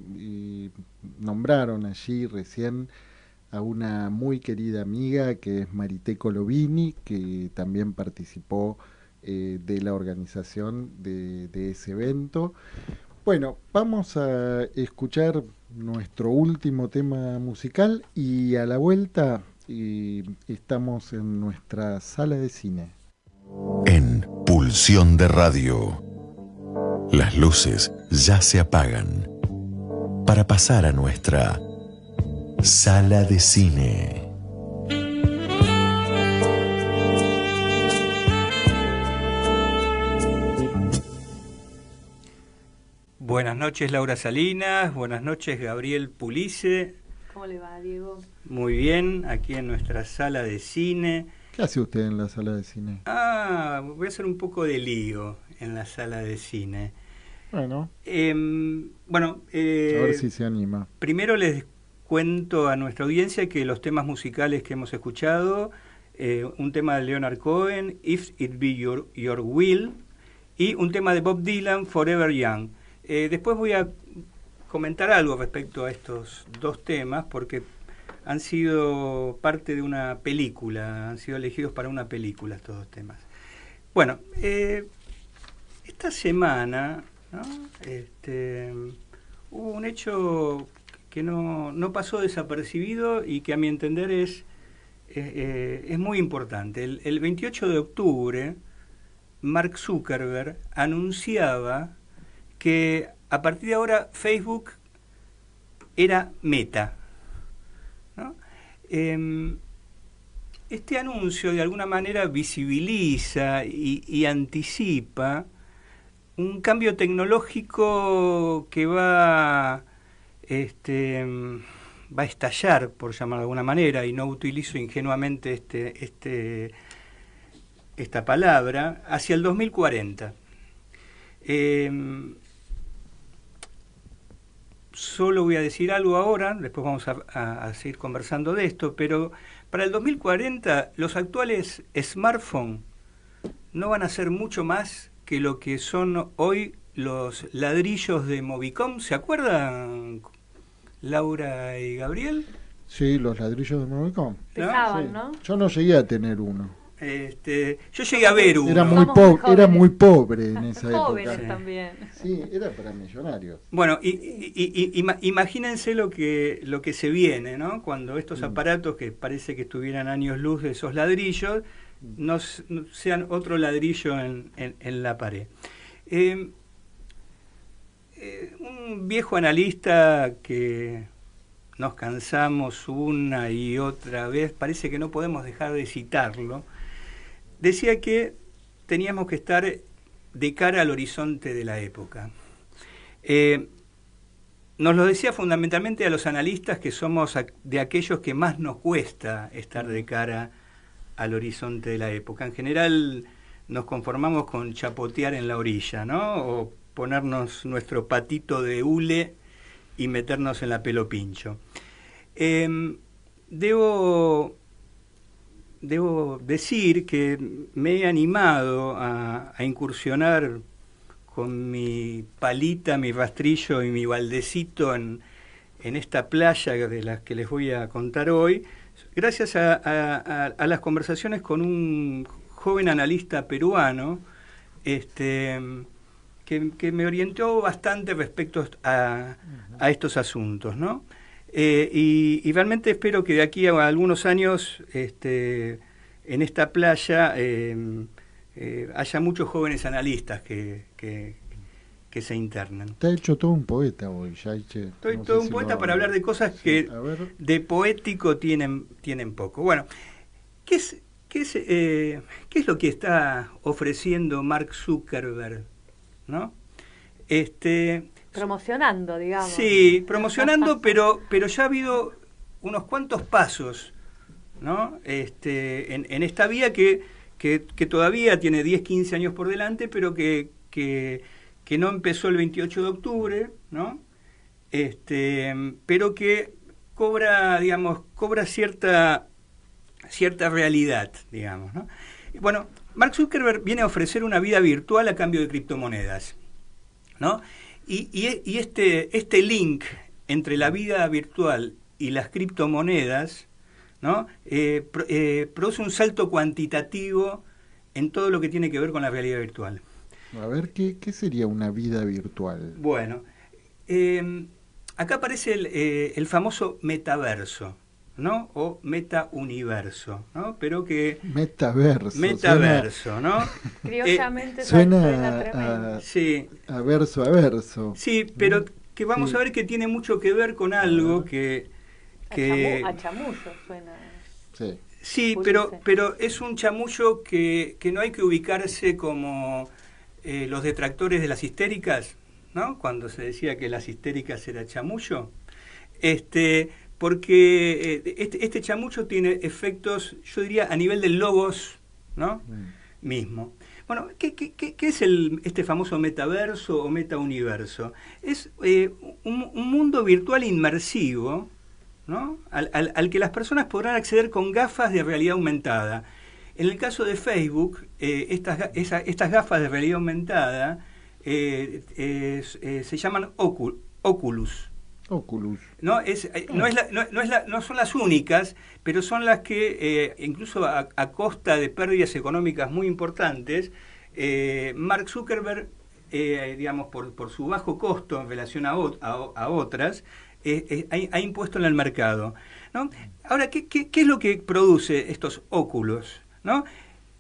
nombraron allí recién a una muy querida amiga que es Marité Colovini, que también participó de la organización de ese evento. Bueno, vamos a escuchar nuestro último tema musical y a la vuelta estamos en nuestra sala de cine. En Pulsión de Radio, las luces ya se apagan para pasar a nuestra sala de cine. Buenas noches, Laura Salinas. Buenas noches, Gabriel Pulice. ¿Cómo le va, Diego? Muy bien, aquí en nuestra sala de cine. ¿Qué hace usted en la sala de cine? Voy a hacer un poco de lío en la sala de cine. Bueno. A ver si se anima. Primero les cuento a nuestra audiencia que los temas musicales que hemos escuchado, un tema de Leonard Cohen, If It Be Your Will, y un tema de Bob Dylan, Forever Young. Después voy a comentar algo respecto a estos dos temas, porque han sido parte de una película, han sido elegidos para una película estos dos temas. Bueno, esta semana, ¿no? Hubo un hecho que no pasó desapercibido y que a mi entender es muy importante. El 28 de octubre, Mark Zuckerberg anunciaba que a partir de ahora Facebook era Meta, ¿no? Este anuncio de alguna manera visibiliza y anticipa un cambio tecnológico que va a estallar, por llamarlo de alguna manera, y no utilizo ingenuamente esta palabra, hacia el 2040. Solo voy a decir algo ahora, después vamos a seguir conversando de esto, pero para el 2040 los actuales smartphones no van a ser mucho más que lo que son hoy los ladrillos de Movicom. ¿Se acuerdan, Laura y Gabriel? Sí, los ladrillos de Movicom. Pesaban, sí. ¿no? Yo no llegué a tener uno. Yo llegué a ver uno. Era muy pobre en esa época. Jóvenes también. Sí, era para millonarios. Bueno, imagínense lo que se viene, ¿no? Cuando estos aparatos que parece que estuvieran años luz de esos ladrillos no sean otro ladrillo en la pared. Un viejo analista que nos cansamos una y otra vez, parece que no podemos dejar de citarlo, decía que teníamos que estar de cara al horizonte de la época. Nos lo decía fundamentalmente a los analistas, que somos de aquellos que más nos cuesta estar de cara al horizonte de la época. En general nos conformamos con chapotear en la orilla, ¿no? O ponernos nuestro patito de hule y meternos en la pelo pincho. Debo decir que me he animado a incursionar con mi palita, mi rastrillo y mi baldecito en esta playa de las que les voy a contar hoy, gracias a las conversaciones con un joven analista peruano que me orientó bastante respecto a estos asuntos, ¿no? Y realmente espero que de aquí a algunos años en esta playa haya muchos jóvenes analistas que que se internen. Te ha hecho todo un poeta hoy, Yaiche. Estoy todo un poeta para hablar de cosas que de poético tienen poco. Bueno, ¿qué es lo que está ofreciendo Mark Zuckerberg? ¿No? Promocionando, digamos. Sí, promocionando, pero ya ha habido unos cuantos pasos, ¿no? En esta vía que todavía tiene 10, 15 años por delante, pero que no empezó el 28 de octubre, ¿no? Pero que cobra cierta realidad, digamos, ¿no? Bueno, Mark Zuckerberg viene a ofrecer una vida virtual a cambio de criptomonedas, ¿no? Y este link entre la vida virtual y las criptomonedas, ¿no? Produce un salto cuantitativo en todo lo que tiene que ver con la realidad virtual. A ver, ¿qué sería una vida virtual? Bueno, acá aparece el famoso metaverso, ¿no? O metauniverso, ¿no? Pero que... Metaverso, ¿no? Criollamente suena tremendo. Sí. A verso. Sí, pero que vamos a ver que tiene mucho que ver con algo que a chamullo suena. Sí. Sí, pero es un chamullo que no hay que ubicarse como los detractores de las histéricas, ¿no? Cuando se decía que las histéricas era chamullo, porque este chamullo tiene efectos, yo diría, a nivel del logos, ¿no? Mismo. Bueno, ¿qué es este famoso metaverso o metauniverso? Es un mundo virtual inmersivo, ¿no? Al que las personas podrán acceder con gafas de realidad aumentada. En el caso de Facebook, estas gafas de realidad aumentada se llaman Oculus. No son las únicas, pero son las que, incluso a costa de pérdidas económicas muy importantes, Mark Zuckerberg, digamos, por su bajo costo en relación a otras, ha impuesto en el mercado, ¿no? Ahora, ¿qué es lo que produce estos óculos? ¿No?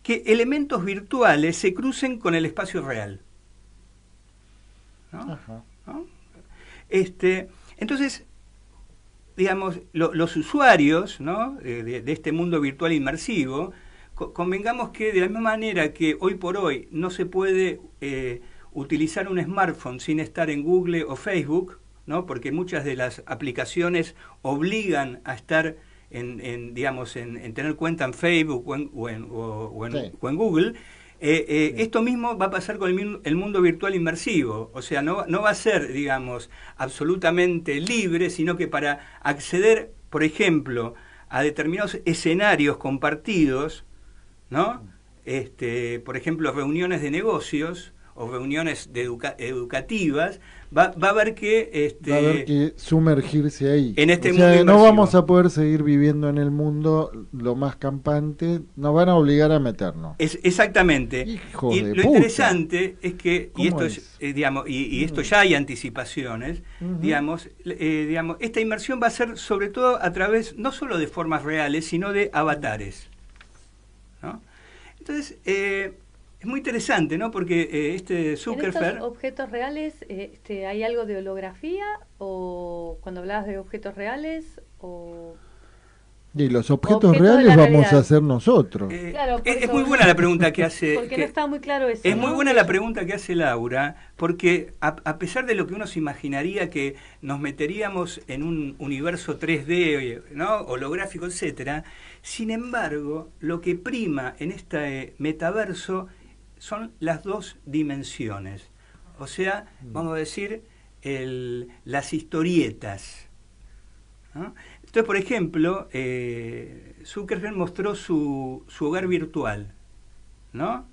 Que elementos virtuales se crucen con el espacio real, ¿no? ¿No? Entonces, digamos, los usuarios, ¿no? de este mundo virtual inmersivo, convengamos que de la misma manera que hoy por hoy no se puede utilizar un smartphone sin estar en Google o Facebook, ¿no? Porque muchas de las aplicaciones obligan a estar en tener cuenta en Facebook o en Google. Esto mismo va a pasar con el mundo virtual inmersivo, o sea, no va a ser, digamos, absolutamente libre, sino que para acceder, por ejemplo, a determinados escenarios compartidos, ¿no? Por ejemplo, reuniones de negocios o reuniones educativas, va a haber que va a haber que sumergirse ahí. En este mundo inmersivo. No vamos a poder seguir viviendo en el mundo lo más campante, nos van a obligar a meternos. Exactamente. Hijo y de lo puta. interesante es que, y esto digamos, y esto ya hay anticipaciones, digamos, esta inmersión va a ser sobre todo a través no solo de formas reales, sino de avatares, ¿no? Entonces, es muy interesante, ¿no? Porque Zuckerberg... ¿En estos objetos reales hay algo de holografía? ¿O cuando hablabas de objetos reales? ¿O y los objetos reales vamos a hacer nosotros? Claro, es muy buena la pregunta que hace... Porque no está muy claro eso. Es muy buena la pregunta que hace Laura, porque a pesar de lo que uno se imaginaría que nos meteríamos en un universo 3D, ¿no? holográfico, etcétera, sin embargo, lo que prima en este metaverso son las dos dimensiones, o sea, vamos a decir, las historietas, ¿no? Entonces, por ejemplo, Zuckerberg mostró su hogar virtual, ¿no?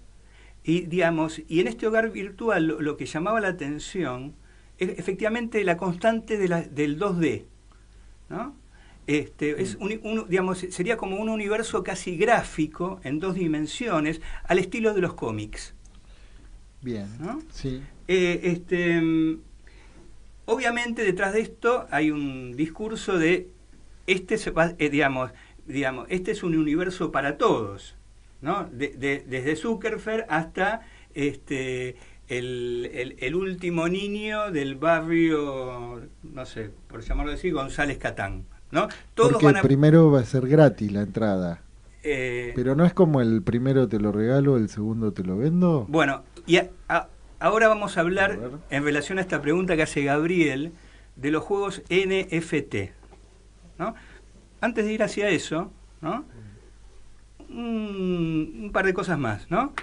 Y en este hogar virtual lo que llamaba la atención es efectivamente la constante del 2D, ¿no? Es digamos, sería como un universo casi gráfico en dos dimensiones, al estilo de los cómics. Bien, ¿no? Sí. Obviamente detrás de esto hay un discurso de este es un universo para todos, ¿no? Desde Zuckerberg hasta el último niño del barrio, no sé, por llamarlo así, González Catán, ¿no? Todos Porque van el primero va a ser gratis la entrada. Eh, Pero no es como el primero te lo regalo, el segundo te lo vendo. Bueno, y ahora vamos a hablar, en relación a esta pregunta que hace Gabriel, de los juegos NFT, ¿no? Antes de ir hacia eso, ¿no? Un par de cosas más, ¿no?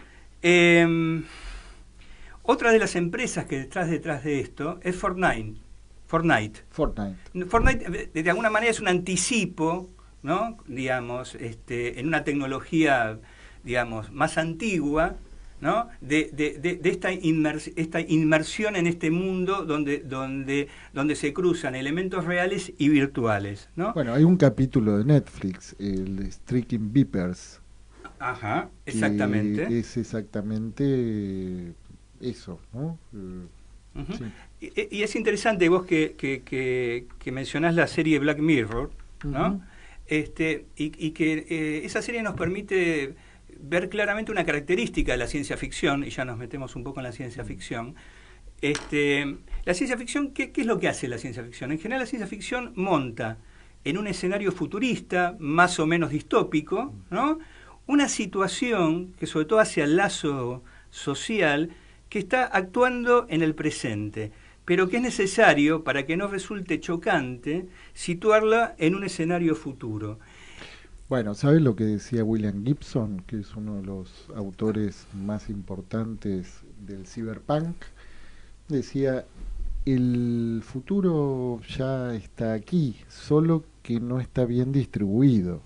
Otra de las empresas que detrás de esto es Fortnite. Fortnite de alguna manera es un anticipo, ¿no? Digamos, en una tecnología, digamos, más antigua, ¿no? de esta inmersión en este mundo donde se cruzan elementos reales y virtuales, ¿no? Bueno, hay un capítulo de Netflix, el de Striking Vipers. Ajá, exactamente. Es exactamente eso, ¿no? Sí. Y es interesante vos que mencionás la serie Black Mirror, ¿no? Y que esa serie nos permite ver claramente una característica de la ciencia ficción, y ya nos metemos un poco en la ciencia ficción. La ciencia ficción, ¿qué es lo que hace la ciencia ficción? En general la ciencia ficción monta en un escenario futurista, más o menos distópico, ¿no? Una situación que sobre todo hace al lazo social, que está actuando en el presente, pero que es necesario, para que no resulte chocante, situarla en un escenario futuro. Bueno, ¿sabes lo que decía William Gibson, que es uno de los autores más importantes del cyberpunk? Decía, el futuro ya está aquí, solo que no está bien distribuido.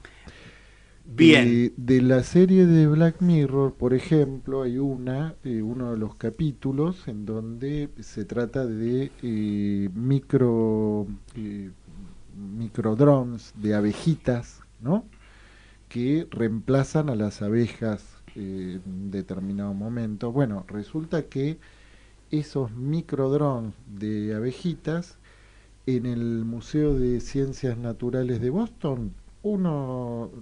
Bien. De la serie de Black Mirror, por ejemplo, hay uno de los capítulos en donde se trata de microdrones de abejitas, ¿no? Que reemplazan a las abejas en determinado momento. Bueno, resulta que esos microdrones de abejitas en el Museo de Ciencias Naturales de Boston uno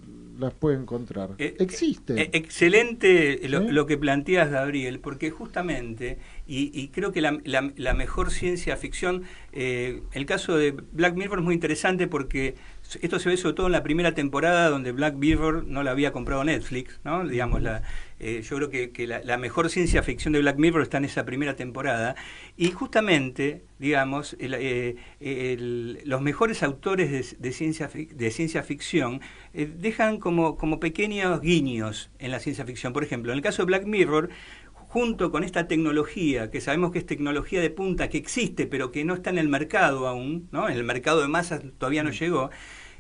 las puede encontrar. Existen. Excelente lo que planteas, Gabriel, porque justamente, y creo que la mejor ciencia ficción, el caso de Black Mirror es muy interesante porque esto se ve sobre todo en la primera temporada donde Black Mirror no la había comprado Netflix, ¿no? Digamos, yo creo que la mejor ciencia ficción de Black Mirror está en esa primera temporada, y justamente, digamos, los mejores autores de ciencia ficción dejan como pequeños guiños en la ciencia ficción. Por ejemplo, en el caso de Black Mirror, junto con esta tecnología, que sabemos que es tecnología de punta, que existe, pero que no está en el mercado aún, ¿no? En el mercado de masas todavía no llegó,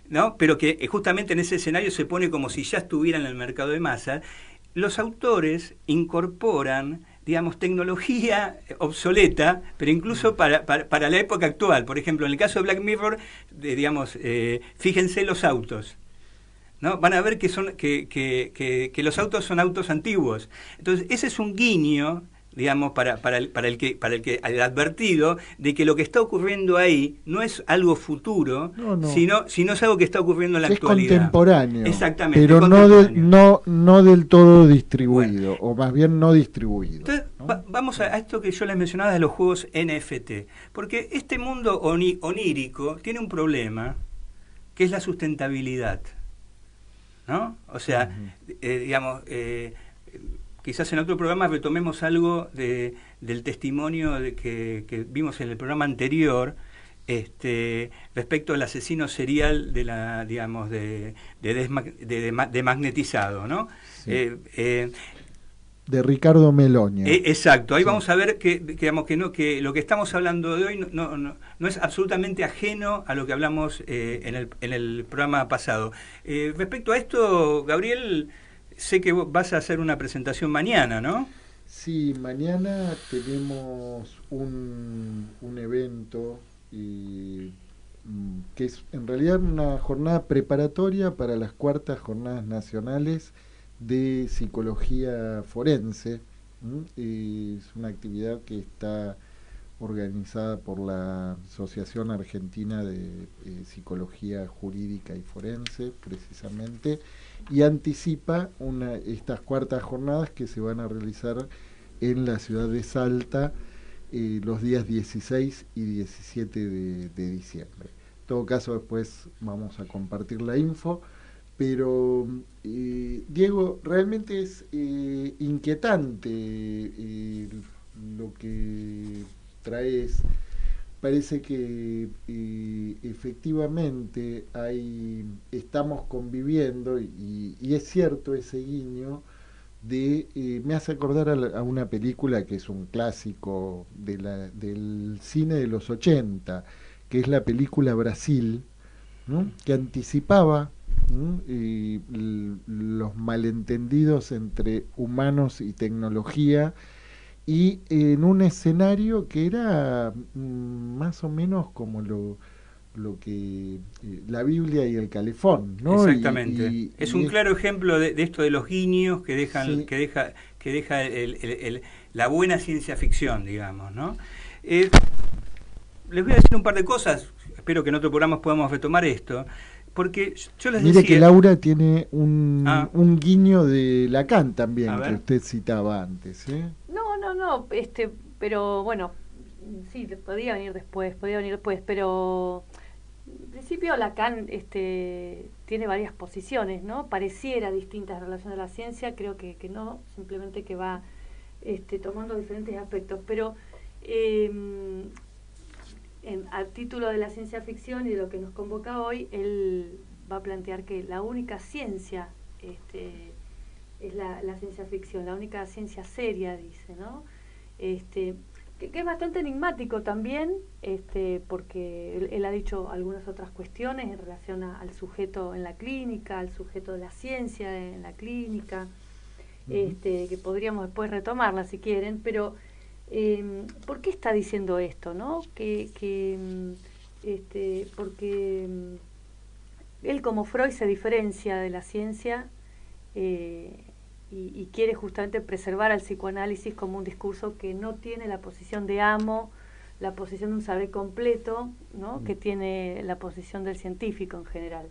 ¿no? Pero que justamente en ese escenario se pone como si ya estuviera en el mercado de masas. Los autores incorporan, digamos, tecnología obsoleta, pero incluso para la época actual. Por ejemplo, en el caso de Black Mirror, digamos, fíjense los autos, ¿no? Van a ver que los autos son autos antiguos. Entonces, ese es un guiño, digamos, para el advertido de que lo que está ocurriendo ahí no es algo futuro, sino es algo que está ocurriendo en la actualidad. Es contemporáneo. Exactamente. Pero no del todo distribuido, bueno, o más bien no distribuido. Entonces, ¿no? Vamos a esto que yo les mencionaba de los juegos NFT, porque este mundo onírico tiene un problema, que es la sustentabilidad, ¿no? O sea, digamos, quizás en otro programa retomemos algo del testimonio que vimos en el programa anterior, respecto al asesino serial de magnetizado, sí. De Ricardo Meloni. Exacto, ahí sí. Vamos a ver que lo que estamos hablando de hoy no es absolutamente ajeno a lo que hablamos en el programa pasado. Respecto a esto, Gabriel, sé que vas a hacer una presentación mañana, ¿no? Sí, mañana tenemos un evento que es en realidad una jornada preparatoria para las cuartas jornadas nacionales de psicología forense. Es una actividad que está organizada por la Asociación Argentina de Psicología Jurídica y Forense, precisamente, y anticipa estas cuartas jornadas que se van a realizar en la ciudad de Salta los días 16 y 17 de diciembre. En todo caso, después vamos a compartir la info, pero Diego, realmente es inquietante lo que traes. Parece que efectivamente estamos conviviendo, y es cierto ese guiño me hace acordar a una película que es un clásico del cine de los 80, que es la película Brasil, ¿no? Que anticipaba, ¿no? Los malentendidos entre humanos y tecnología, y en un escenario que era más o menos como lo que la Biblia y el calefón, ¿no? Exactamente. Es un claro ejemplo de esto de los guiños que dejan, sí, que deja la buena ciencia ficción, digamos, ¿no? Les voy a decir un par de cosas. Espero que en otro programa podamos retomar esto. Porque yo les Mire decía... que Laura tiene un guiño de Lacan también, que usted citaba antes, ¿eh? No, pero bueno, sí, podía venir después, pero en principio Lacan tiene varias posiciones, ¿no? Pareciera distintas en relación a la ciencia, creo que no, simplemente que va tomando diferentes aspectos, pero a título de la ciencia ficción y de lo que nos convoca hoy, él va a plantear que la única ciencia es la ciencia ficción, la única ciencia seria, dice, ¿no? Que es bastante enigmático también, porque él ha dicho algunas otras cuestiones en relación al sujeto en la clínica, al sujeto de la ciencia en la clínica, que podríamos después retomarla si quieren, pero ¿por qué está diciendo esto, no? Porque él, como Freud, se diferencia de la ciencia y quiere justamente preservar al psicoanálisis como un discurso que no tiene la posición de amo, la posición de un saber completo, ¿no? Que tiene la posición del científico en general.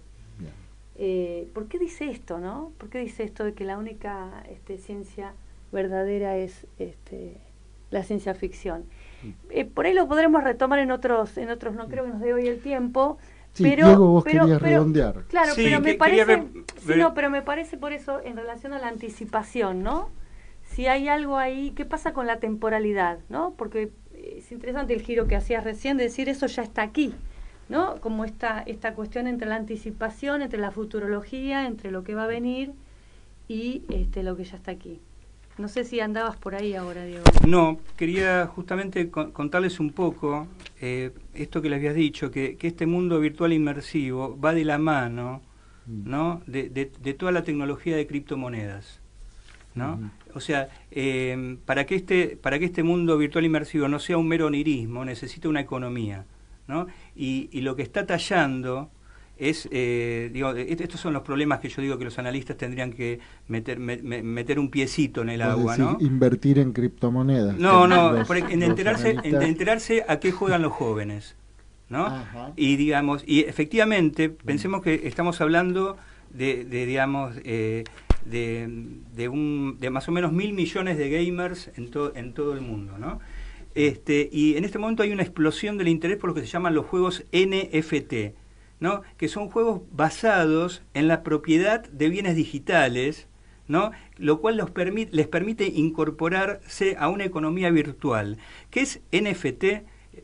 ¿Por qué dice esto, no? ¿Por qué dice esto de que la única ciencia verdadera es la ciencia ficción? Por ahí lo podremos retomar en otros no creo que nos dé hoy el tiempo. Sí, pero, Diego, vos querías redondear. Claro, sí, pero me parece, pero me parece por eso en relación a la anticipación, ¿no? Si hay algo ahí, ¿qué pasa con la temporalidad, no? Porque es interesante el giro que hacías recién de decir eso ya está aquí, ¿no? Como esta cuestión entre la anticipación, entre la futurología, entre lo que va a venir y lo que ya está aquí. No sé si andabas por ahí ahora, Diego. No, quería justamente contarles un poco esto que les habías dicho, que este mundo virtual inmersivo va de la mano, ¿no? de toda la tecnología de criptomonedas, ¿no? O sea, para que este mundo virtual inmersivo no sea un mero onirismo, necesita una economía, ¿no? Y lo que está tallando es, estos son los problemas que yo digo que los analistas tendrían que meter un piecito en el agua, ¿no? Invertir en criptomonedas. No, en enterarse a qué juegan los jóvenes, ¿no? Ajá. Y efectivamente, pensemos que estamos hablando de más o menos 1.000 millones de gamers en todo el mundo, ¿no? Y en este momento hay una explosión del interés por lo que se llaman los juegos NFT, ¿no? Que son juegos basados en la propiedad de bienes digitales, ¿no? Lo cual les permite incorporarse a una economía virtual. ¿Qué es NFT?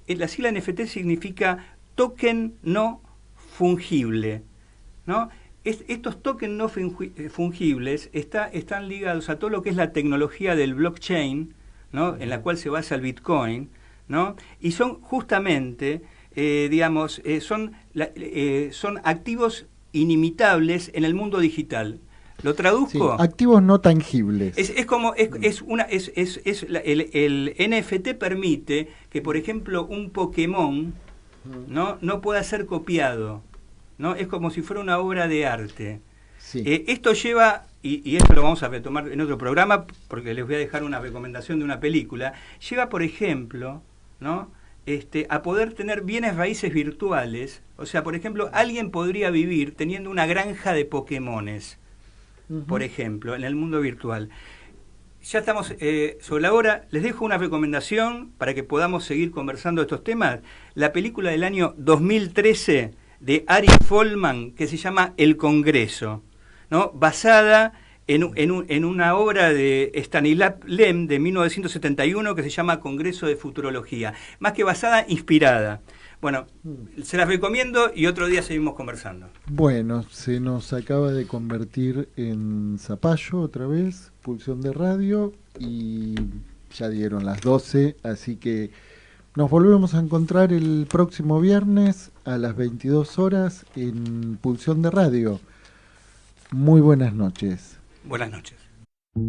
La sigla NFT significa token no fungible, ¿no? Estos tokens no fungibles están ligados a todo lo que es la tecnología del blockchain, ¿no? En la cual se basa el Bitcoin, ¿no? Y son justamente son activos inimitables en el mundo digital. ¿Lo traduzco? Sí, activos no tangibles. El NFT permite que, por ejemplo, un Pokémon no pueda ser copiado, ¿no? Es como si fuera una obra de arte. Sí. Esto lleva, y esto lo vamos a retomar en otro programa, porque les voy a dejar una recomendación de una película, lleva, por ejemplo, ¿no? A poder tener bienes raíces virtuales. O sea, por ejemplo, alguien podría vivir teniendo una granja de Pokémones, por ejemplo, en el mundo virtual. Ya estamos sobre la hora. Les dejo una recomendación para que podamos seguir conversando de estos temas. La película del año 2013 de Ari Folman, que se llama El Congreso, ¿no? Basada en una obra de Stanislav Lem de 1971 que se llama Congreso de Futurología. Más que basada, inspirada. Bueno, se las recomiendo y otro día seguimos conversando. Bueno, se nos acaba de convertir en zapallo otra vez, Pulsión de Radio, y ya dieron las 12, así que nos volvemos a encontrar el próximo viernes a las 22 horas en Pulsión de Radio. Muy buenas noches. Buenas noches.